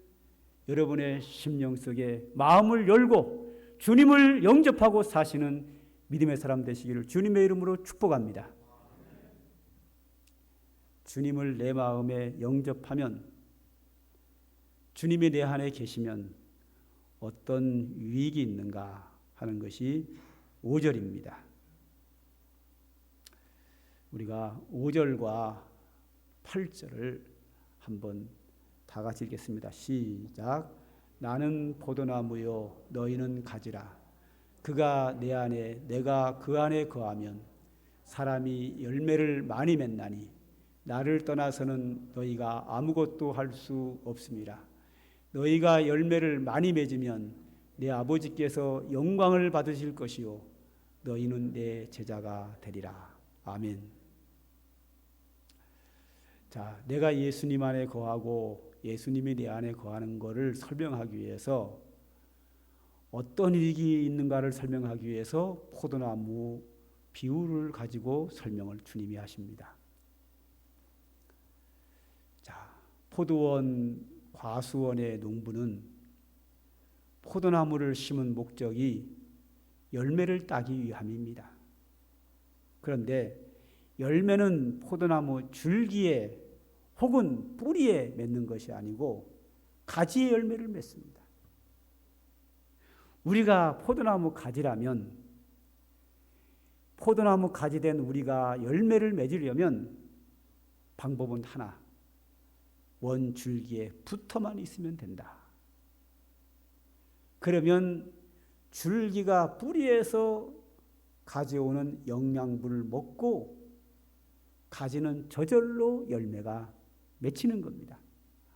여러분의 심령 속에 마음을 열고 주님을 영접하고 사시는 믿음의 사람 되시기를 주님의 이름으로 축복합니다. 주님을 내 마음에 영접하면, 주님이 내 안에 계시면 어떤 유익이 있는가 하는 것이 5절입니다. 우리가 5절과 8절을 한번 다 같이 읽겠습니다. 시작. 나는 포도나무요 너희는 가지라. 그가 내 안에 내가 그 안에 거하면 사람이 열매를 많이 맺나니 나를 떠나서는 너희가 아무것도 할 수 없습니다. 너희가 열매를 많이 맺으면 내 아버지께서 영광을 받으실 것이요 너희는 내 제자가 되리라. 아멘. 자, 내가 예수님 안에 거하고 예수님이 내 안에 거하는 것을 설명하기 위해서, 어떤 일이 있는가를 설명하기 위해서 포도나무 비유를 가지고 설명을 주님이 하십니다. 자, 포도원, 과수원의 농부는 포도나무를 심은 목적이 열매를 따기 위함입니다. 그런데 열매는 포도나무 줄기에 혹은 뿌리에 맺는 것이 아니고 가지에 열매를 맺습니다. 우리가 포도나무 가지라면, 포도나무 가지 된 우리가 열매를 맺으려면 방법은 하나, 원 줄기에 붙어만 있으면 된다. 그러면 줄기가 뿌리에서 가져오는 영양분을 먹고 가지는 저절로 열매가 맺히는 겁니다.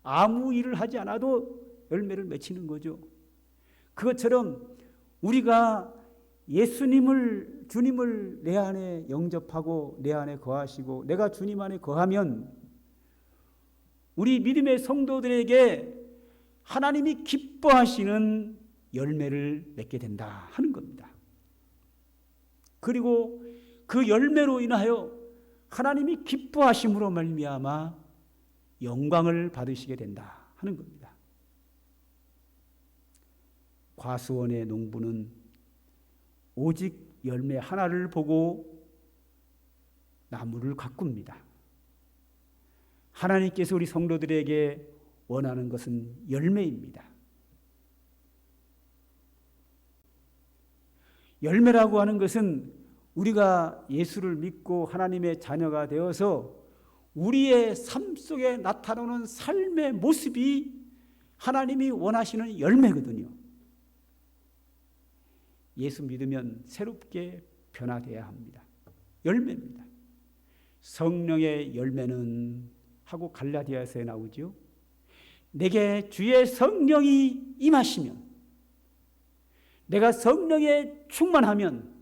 아무 일을 하지 않아도 열매를 맺히는 거죠. 그것처럼 우리가 예수님을, 주님을 내 안에 영접하고 내 안에 거하시고 내가 주님 안에 거하면 우리 믿음의 성도들에게 하나님이 기뻐하시는 열매를 맺게 된다 하는 겁니다. 그리고 그 열매로 인하여 하나님이 기뻐하심으로 말미암아 영광을 받으시게 된다 하는 겁니다. 과수원의 농부는 오직 열매 하나를 보고 나무를 가꿉니다. 하나님께서 우리 성도들에게 원하는 것은 열매입니다. 열매라고 하는 것은 우리가 예수를 믿고 하나님의 자녀가 되어서 우리의 삶 속에 나타나는 삶의 모습이 하나님이 원하시는 열매거든요. 예수 믿으면 새롭게 변화되어야 합니다. 열매입니다. 성령의 열매는 하고 갈라디아서에 나오죠. 내게 주의 성령이 임하시면, 내가 성령에 충만하면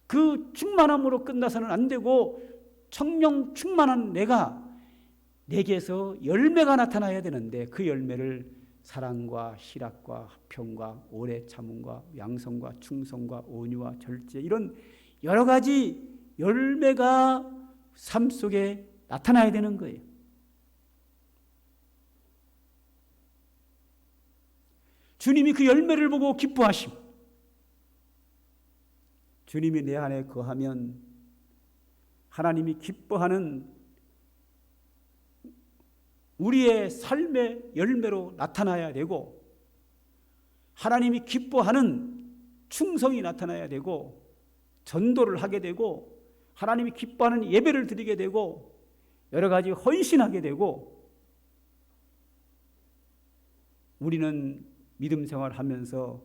그 충만함으로 끝나서는 안 되고 성령 충만한 내게서 열매가 나타나야 되는데, 그 열매를 사랑과 희락과 화평과 오래 참음과 양성과 충성과 온유와 절제, 이런 여러 가지 열매가 삶 속에 나타나야 되는 거예요. 주님이 그 열매를 보고 기뻐하심. 주님이 내 안에 거하면 하나님이 기뻐하는 우리의 삶의 열매로 나타나야 되고, 하나님이 기뻐하는 충성이 나타나야 되고, 전도를 하게 되고, 하나님이 기뻐하는 예배를 드리게 되고, 여러 가지 헌신하게 되고, 우리는 믿음 생활하면서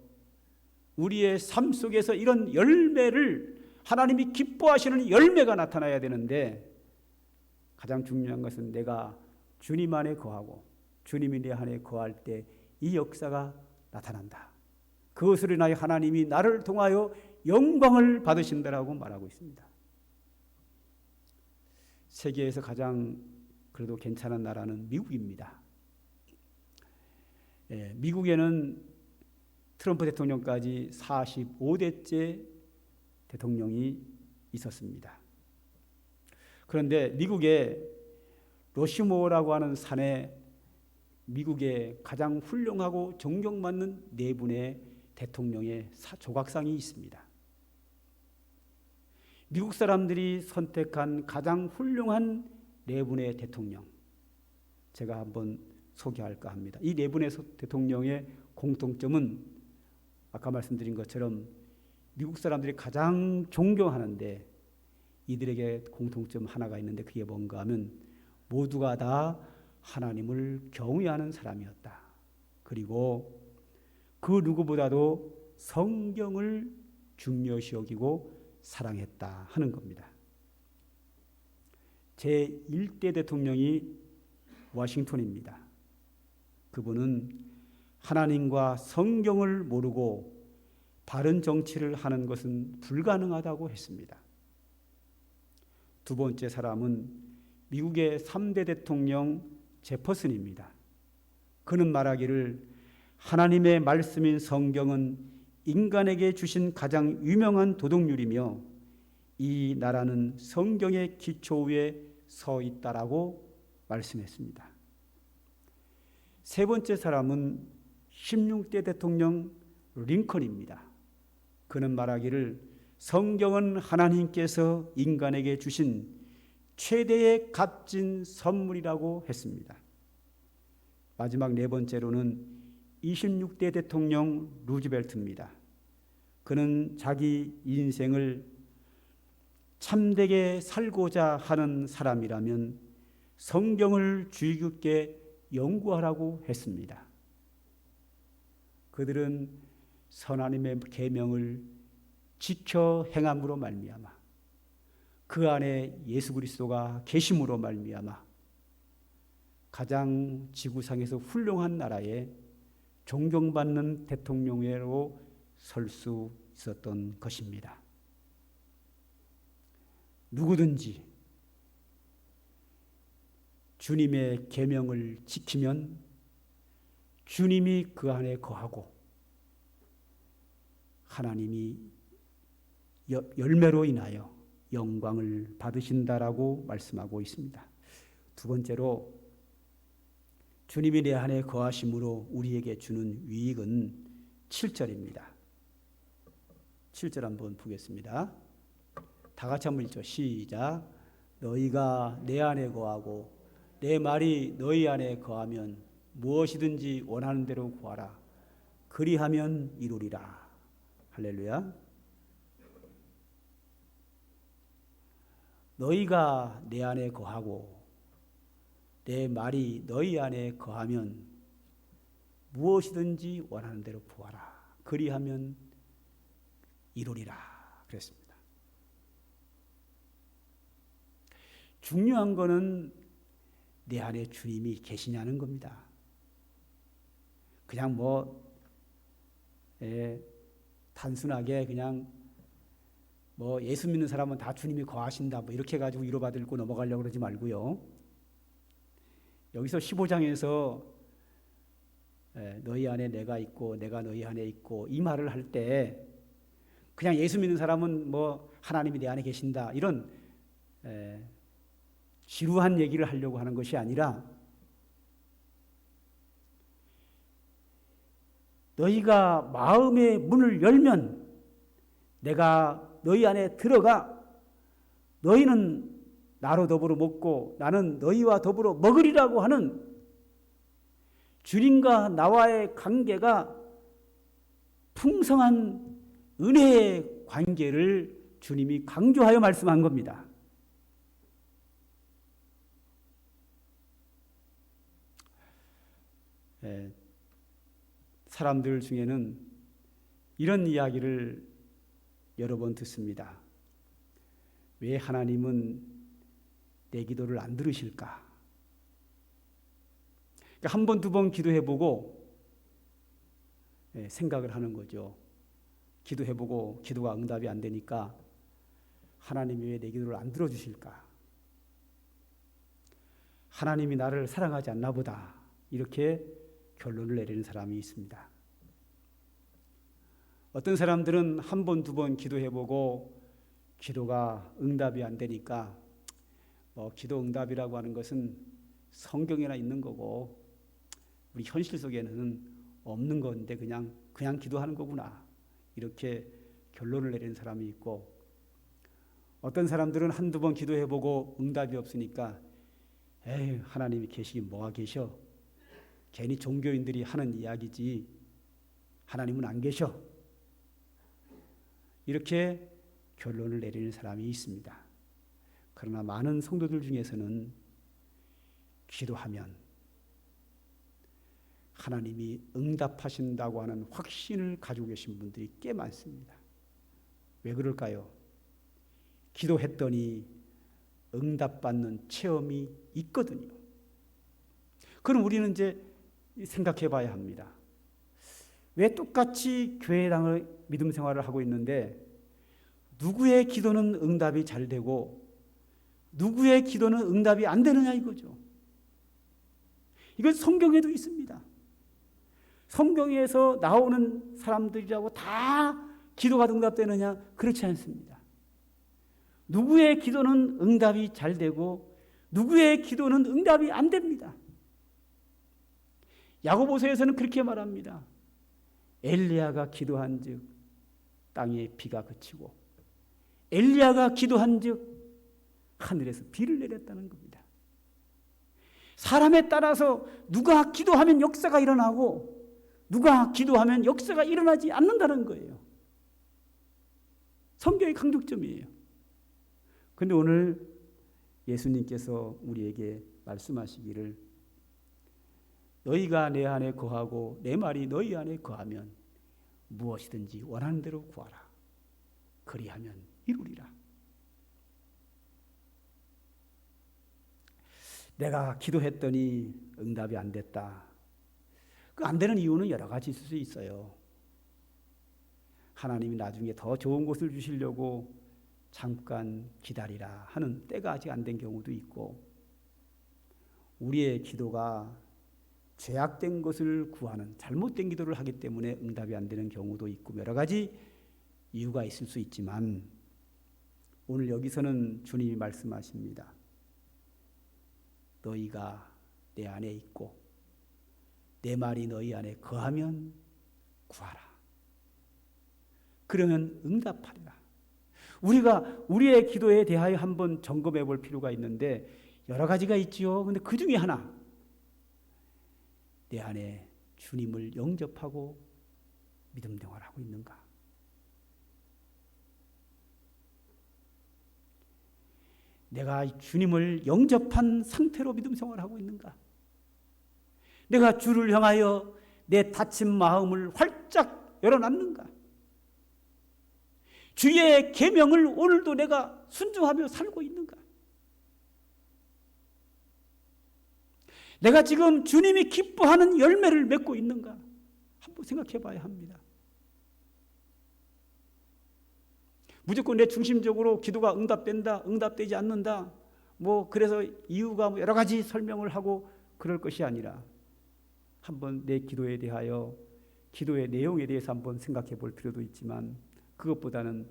우리의 삶 속에서 이런 열매를, 하나님이 기뻐하시는 열매가 나타나야 되는데, 가장 중요한 것은 내가 주님 안에 거하고 주님이 내 안에 거할 때 이 역사가 나타난다. 그것으로 인하여 하나님이 나를 통하여 영광을 받으신다라고 말하고 있습니다. 세계에서 가장 그래도 괜찮은 나라는 미국입니다. 미국에는 트럼프 대통령까지 45대째 대통령이 있었습니다. 그런데 미국의 러시모어라고 하는 산에 미국의 가장 훌륭하고 존경받는 네 분의 대통령의 조각상이 있습니다. 미국 사람들이 선택한 가장 훌륭한 네 분의 대통령, 제가 한번 소개할까 합니다. 이 네 분의 대통령의 공통점은 아까 말씀드린 것처럼 미국 사람들이 가장 존경하는데, 이들에게 공통점 하나가 있는데 그게 뭔가 하면 모두가 다 하나님을 경외하는 사람이었다. 그리고 그 누구보다도 성경을 중요시 여기고 사랑했다 하는 겁니다. 제1대 대통령이 워싱턴입니다. 그분은 하나님과 성경을 모르고 바른 정치를 하는 것은 불가능하다고 했습니다. 두 번째 사람은 미국의 3대 대통령 제퍼슨입니다. 그는 말하기를 하나님의 말씀인 성경은 인간에게 주신 가장 유명한 도덕률이며 이 나라는 성경의 기초 위에 서 있다라고 말씀했습니다. 세 번째 사람은 16대 대통령 링컨입니다. 그는 말하기를 성경은 하나님께서 인간에게 주신 최대의 값진 선물이라고 했습니다. 마지막 네 번째로는 26대 대통령 루즈벨트입니다. 그는 자기 인생을 참되게 살고자 하는 사람이라면 성경을 주의 깊게 연구하라고 했습니다. 그들은 하나님의 계명을 지켜 행함으로 말미암아, 그 안에 예수 그리스도가 계심으로 말미암아 가장 지구상에서 훌륭한 나라에 존경받는 대통령으로 설 수 있었던 것입니다. 누구든지 주님의 계명을 지키면 주님이 그 안에 거하고 하나님이 열매로 인하여 영광을 받으신다라고 말씀하고 있습니다. 두 번째로 주님이 내 안에 거하심으로 우리에게 주는 유익은 7절입니다. 7절 한번 보겠습니다. 다 같이 한번 읽죠. 시작. 너희가 내 안에 거하고 내 말이 너희 안에 거하면 무엇이든지 원하는 대로 구하라. 그리하면 이루리라. 할렐루야. 너희가 내 안에 거하고 내 말이 너희 안에 거하면 무엇이든지 원하는 대로 구하라. 그리하면 이루리라. 그랬습니다. 중요한 거는 내 안에 주님이 계시냐는 겁니다. 그냥 단순하게 그냥 예수 믿는 사람은 다 주님이 거하신다 이렇게 해가지고 위로받을 고 넘어가려고 그러지 말고요. 여기서 15장에서 너희 안에 내가 있고 내가 너희 안에 있고 이 말을 할 때 그냥 예수 믿는 사람은 하나님이 내 안에 계신다 이런 지루한 얘기를 하려고 하는 것이 아니라 너희가 마음의 문을 열면 내가 너희 안에 들어가 너희는 나로 더불어 먹고 나는 너희와 더불어 먹으리라고 하는 주님과 나와의 관계가 풍성한 은혜의 관계를 주님이 강조하여 말씀한 겁니다. 사람들 중에는 이런 이야기를 여러 번 듣습니다. 왜 하나님은 내 기도를 안 들으실까? 그러니까 한 번, 두 번 기도해보고 생각을 하는 거죠. 기도해보고 기도가 응답이 안 되니까 하나님이 왜 내 기도를 안 들어주실까? 하나님이 나를 사랑하지 않나 보다. 이렇게 결론을 내리는 사람이 있습니다. 어떤 사람들은 한 번, 두 번 기도해보고 기도가 응답이 안 되니까 기도 응답이라고 하는 것은 성경에나 있는 거고 우리 현실 속에는 없는 건데 그냥 기도하는 거구나. 이렇게 결론을 내리는 사람이 있고 어떤 사람들은 한두 번 기도해보고 응답이 없으니까 에이 하나님이 계시긴 뭐가 계셔. 괜히 종교인들이 하는 이야기지 하나님은 안 계셔. 이렇게 결론을 내리는 사람이 있습니다. 그러나 많은 성도들 중에서는 기도하면 하나님이 응답하신다고 하는 확신을 가지고 계신 분들이 꽤 많습니다. 왜 그럴까요? 기도했더니 응답받는 체험이 있거든요. 그럼 우리는 이제 생각해 봐야 합니다. 왜 똑같이 교회당의 믿음 생활을 하고 있는데 누구의 기도는 응답이 잘 되고 누구의 기도는 응답이 안 되느냐 이거죠. 이건 성경에도 있습니다. 성경에서 나오는 사람들이라고 다 기도가 응답되느냐? 그렇지 않습니다. 누구의 기도는 응답이 잘 되고 누구의 기도는 응답이 안 됩니다. 야고보서에서는 그렇게 말합니다. 엘리야가 기도한즉 땅에 비가 그치고 엘리야가 기도한즉 하늘에서 비를 내렸다는 겁니다. 사람에 따라서 누가 기도하면 역사가 일어나고 누가 기도하면 역사가 일어나지 않는다는 거예요. 성경의 강조점이에요. 그런데 오늘 예수님께서 우리에게 말씀하시기를 너희가 내 안에 거하고 내 말이 너희 안에 거하면 무엇이든지 원하는 대로 구하라. 그리하면 이루리라. 내가 기도했더니 응답이 안 됐다. 그 안 되는 이유는 여러 가지 있을 수 있어요. 하나님이 나중에 더 좋은 것을 주시려고 잠깐 기다리라 하는 때가 아직 안 된 경우도 있고 우리의 기도가 죄악된 것을 구하는 잘못된 기도를 하기 때문에 응답이 안 되는 경우도 있고 여러 가지 이유가 있을 수 있지만 오늘 여기서는 주님이 말씀하십니다. 너희가 내 안에 있고 내 말이 너희 안에 거하면 구하라. 그러면 응답하리라. 우리가 우리의 기도에 대하여 한번 점검해 볼 필요가 있는데 여러 가지가 있지요. 그런데 그 중에 하나 내 안에 주님을 영접하고 믿음 생활하고 있는가? 내가 주님을 영접한 상태로 믿음 생활하고 있는가? 내가 주를 향하여 내 닫힌 마음을 활짝 열어놨는가? 주의 계명을 오늘도 내가 순종하며 살고 있는가? 내가 지금 주님이 기뻐하는 열매를 맺고 있는가? 한번 생각해 봐야 합니다. 무조건 내 중심적으로 기도가 응답된다, 응답되지 않는다, 그래서 이유가 여러 가지 설명을 하고 그럴 것이 아니라 한번 내 기도에 대하여 기도의 내용에 대해서 한번 생각해 볼 필요도 있지만 그것보다는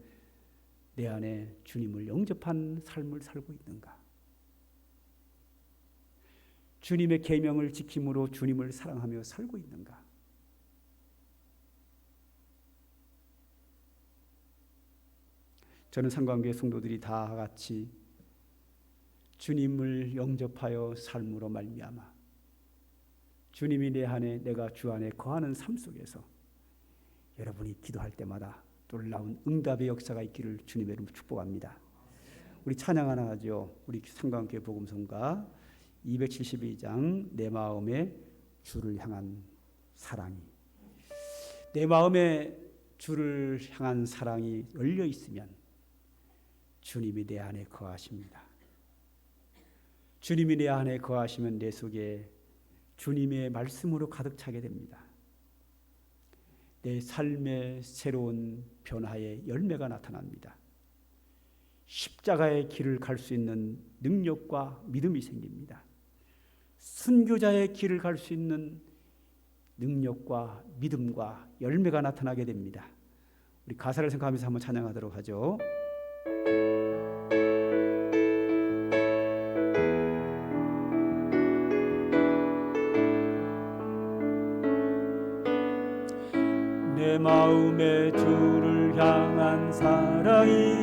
내 안에 주님을 영접한 삶을 살고 있는가? 주님의 계명을 지킴으로 주님을 사랑하며 살고 있는가? 저는 상관교회 성도들이 다 같이 주님을 영접하여 삶으로 말미암아 주님이 내 안에 내가 주 안에 거하는 삶 속에서 여러분이 기도할 때마다 놀라운 응답의 역사가 있기를 주님의 이름으로 축복합니다. 우리 찬양 하나 하죠. 우리 상관교회 복음성가 272장 내 마음에 주를 향한 사랑이, 내 마음에 주를 향한 사랑이 열려 있으면 주님이 내 안에 거하십니다. 주님이 내 안에 거하시면 내 속에 주님의 말씀으로 가득 차게 됩니다. 내 삶의 새로운 변화의 열매가 나타납니다. 십자가의 길을 갈 수 있는 능력과 믿음이 생깁니다. 순교자의 길을 갈 수 있는 능력과 믿음과 열매가 나타나게 됩니다. 우리 가사를 생각하면서 한번 찬양하도록 하죠. 내 마음에 주를 향한 사랑이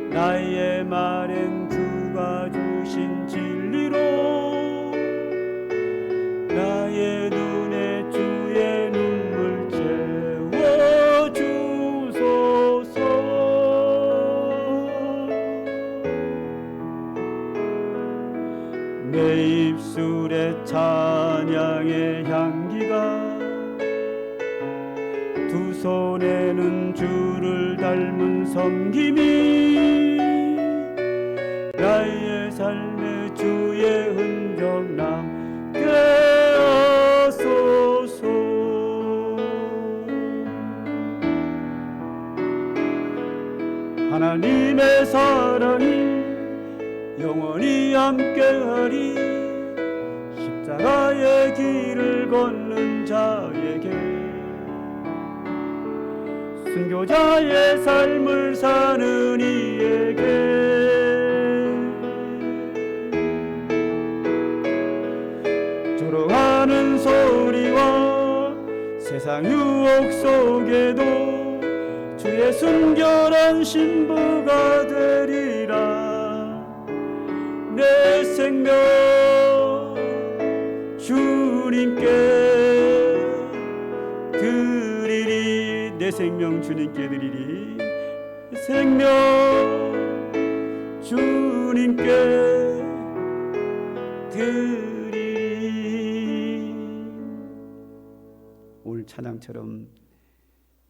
나의 말엔 주가 주신 진리로 나의 눈에 주의 눈물 채워 주소서. 내 입술에 찬양의 향기가 두 손에는 주를 닮은 섬김이 나의 삶에 주의 흔적 남게 하소서. 하나님의 사랑이 영원히 함께하리. 십자가의 길을 걷는 자에게 순교자의 삶을 사는 이에게 조롱하는 소리와 세상 유혹 속에도 주의 순결한 신부가 되리라. 내 생명 주님께 드리리. 내 생명 주님께 드리리. 생명 주님께 드리리. 오늘 찬양처럼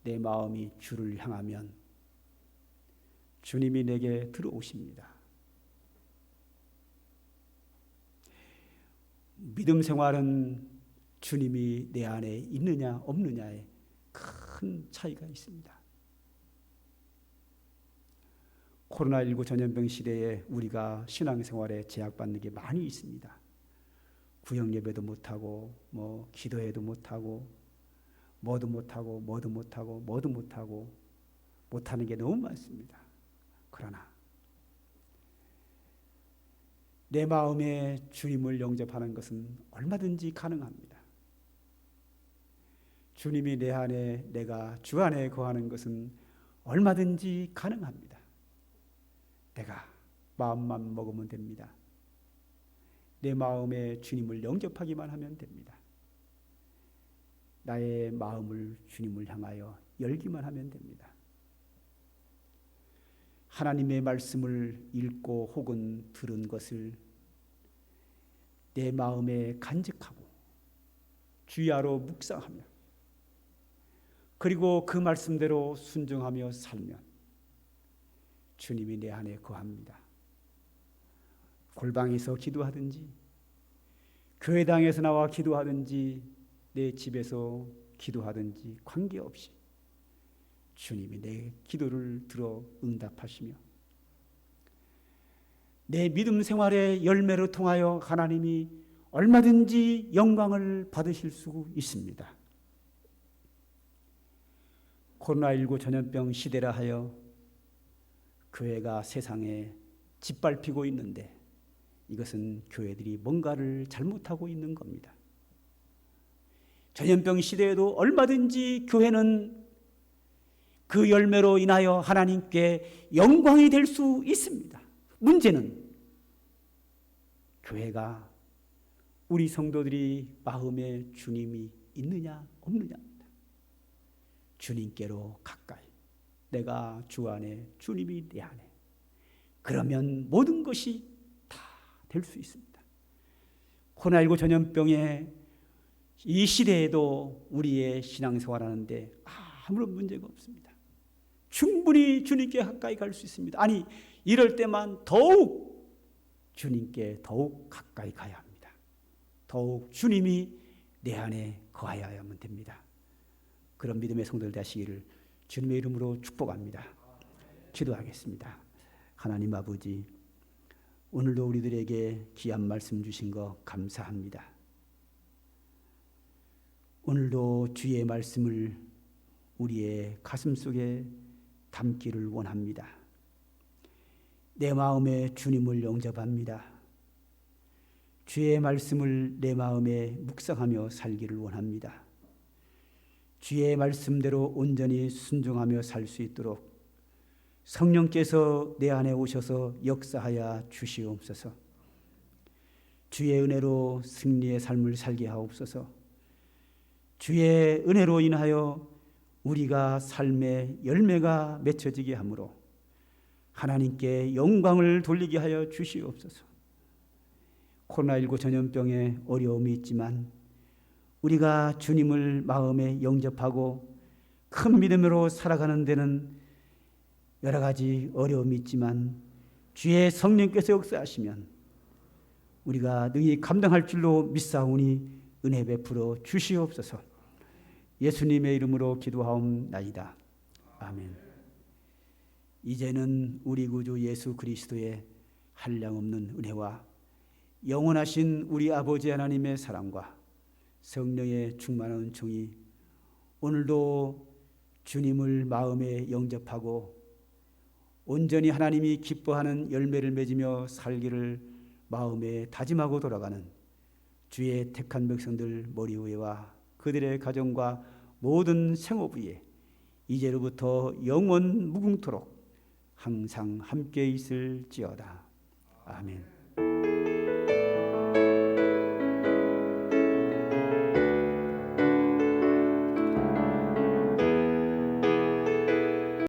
내 마음이 주를 향하면 주님이 내게 들어오십니다. 믿음 생활은 주님이 내 안에 있느냐 없느냐에 큰 차이가 있습니다. 코로나19 전염병 시대에 우리가 신앙생활에 제약받는 게 많이 있습니다. 구역 예배도 못하고 기도회도 못하고 뭐도 못하고 못하는 게 너무 많습니다. 그러나 내 마음에 주님을 영접하는 것은 얼마든지 가능합니다. 주님이 내 안에 내가 주 안에 거하는 것은 얼마든지 가능합니다. 내가 마음만 먹으면 됩니다. 내 마음에 주님을 영접하기만 하면 됩니다. 나의 마음을 주님을 향하여 열기만 하면 됩니다. 하나님의 말씀을 읽고 혹은 들은 것을 내 마음에 간직하고 주야로 묵상하며 그리고 그 말씀대로 순종하며 살면 주님이 내 안에 거합니다. 골방에서 기도하든지 교회당에서 나와 기도하든지 내 집에서 기도하든지 관계없이 주님이 내 기도를 들어 응답하시며 내 믿음 생활의 열매로 통하여 하나님이 얼마든지 영광을 받으실 수 있습니다. 코로나19 전염병 시대라 하여 교회가 세상에 짓밟히고 있는데 이것은 교회들이 뭔가를 잘못하고 있는 겁니다. 전염병 시대에도 얼마든지 교회는 그 열매로 인하여 하나님께 영광이 될 수 있습니다. 문제는 교회가, 우리 성도들이 마음에 주님이 있느냐 없느냐입니다. 주님께로 가까이, 내가 주 안에, 주님이 내 안에, 그러면 모든 것이 다 될 수 있습니다. 코로나19 전염병의 이 시대에도 우리의 신앙생활하는데 아무런 문제가 없습니다. 충분히 주님께 가까이 갈 수 있습니다. 아니, 이럴 때만 더욱 주님께 더욱 가까이 가야 합니다. 더욱 주님이 내 안에 거하여야만 됩니다. 그런 믿음의 성도들 되시기를 주님의 이름으로 축복합니다. 기도하겠습니다. 하나님 아버지, 오늘도 우리들에게 귀한 말씀 주신 거 감사합니다. 오늘도 주의 말씀을 우리의 가슴 속에 담기를 원합니다. 내 마음에 주님을 영접합니다. 주의 말씀을 내 마음에 묵상하며 살기를 원합니다. 주의 말씀대로 온전히 순종하며 살 수 있도록 성령께서 내 안에 오셔서 역사하여 주시옵소서. 주의 은혜로 승리의 삶을 살게 하옵소서. 주의 은혜로 인하여 우리가 삶의 열매가 맺혀지게 하므로 하나님께 영광을 돌리게 하여 주시옵소서. 코로나19 전염병에 어려움이 있지만 우리가 주님을 마음에 영접하고 큰 믿음으로 살아가는 데는 여러 가지 어려움이 있지만 주의 성령께서 역사하시면 우리가 능히 감당할 줄로 믿사오니 은혜 베풀어 주시옵소서. 예수님의 이름으로 기도하옵나이다. 아멘. 이제는 우리 구주 예수 그리스도의 한량없는 은혜와 영원하신 우리 아버지 하나님의 사랑과 성령의 충만한 은총이 오늘도 주님을 마음에 영접하고 온전히 하나님이 기뻐하는 열매를 맺으며 살기를 마음에 다짐하고 돌아가는 주의 택한 백성들 머리 위에와 그들의 가정과 모든 생업 위에 이제로부터 영원 무궁토록 항상 함께 있을지어다. 아멘.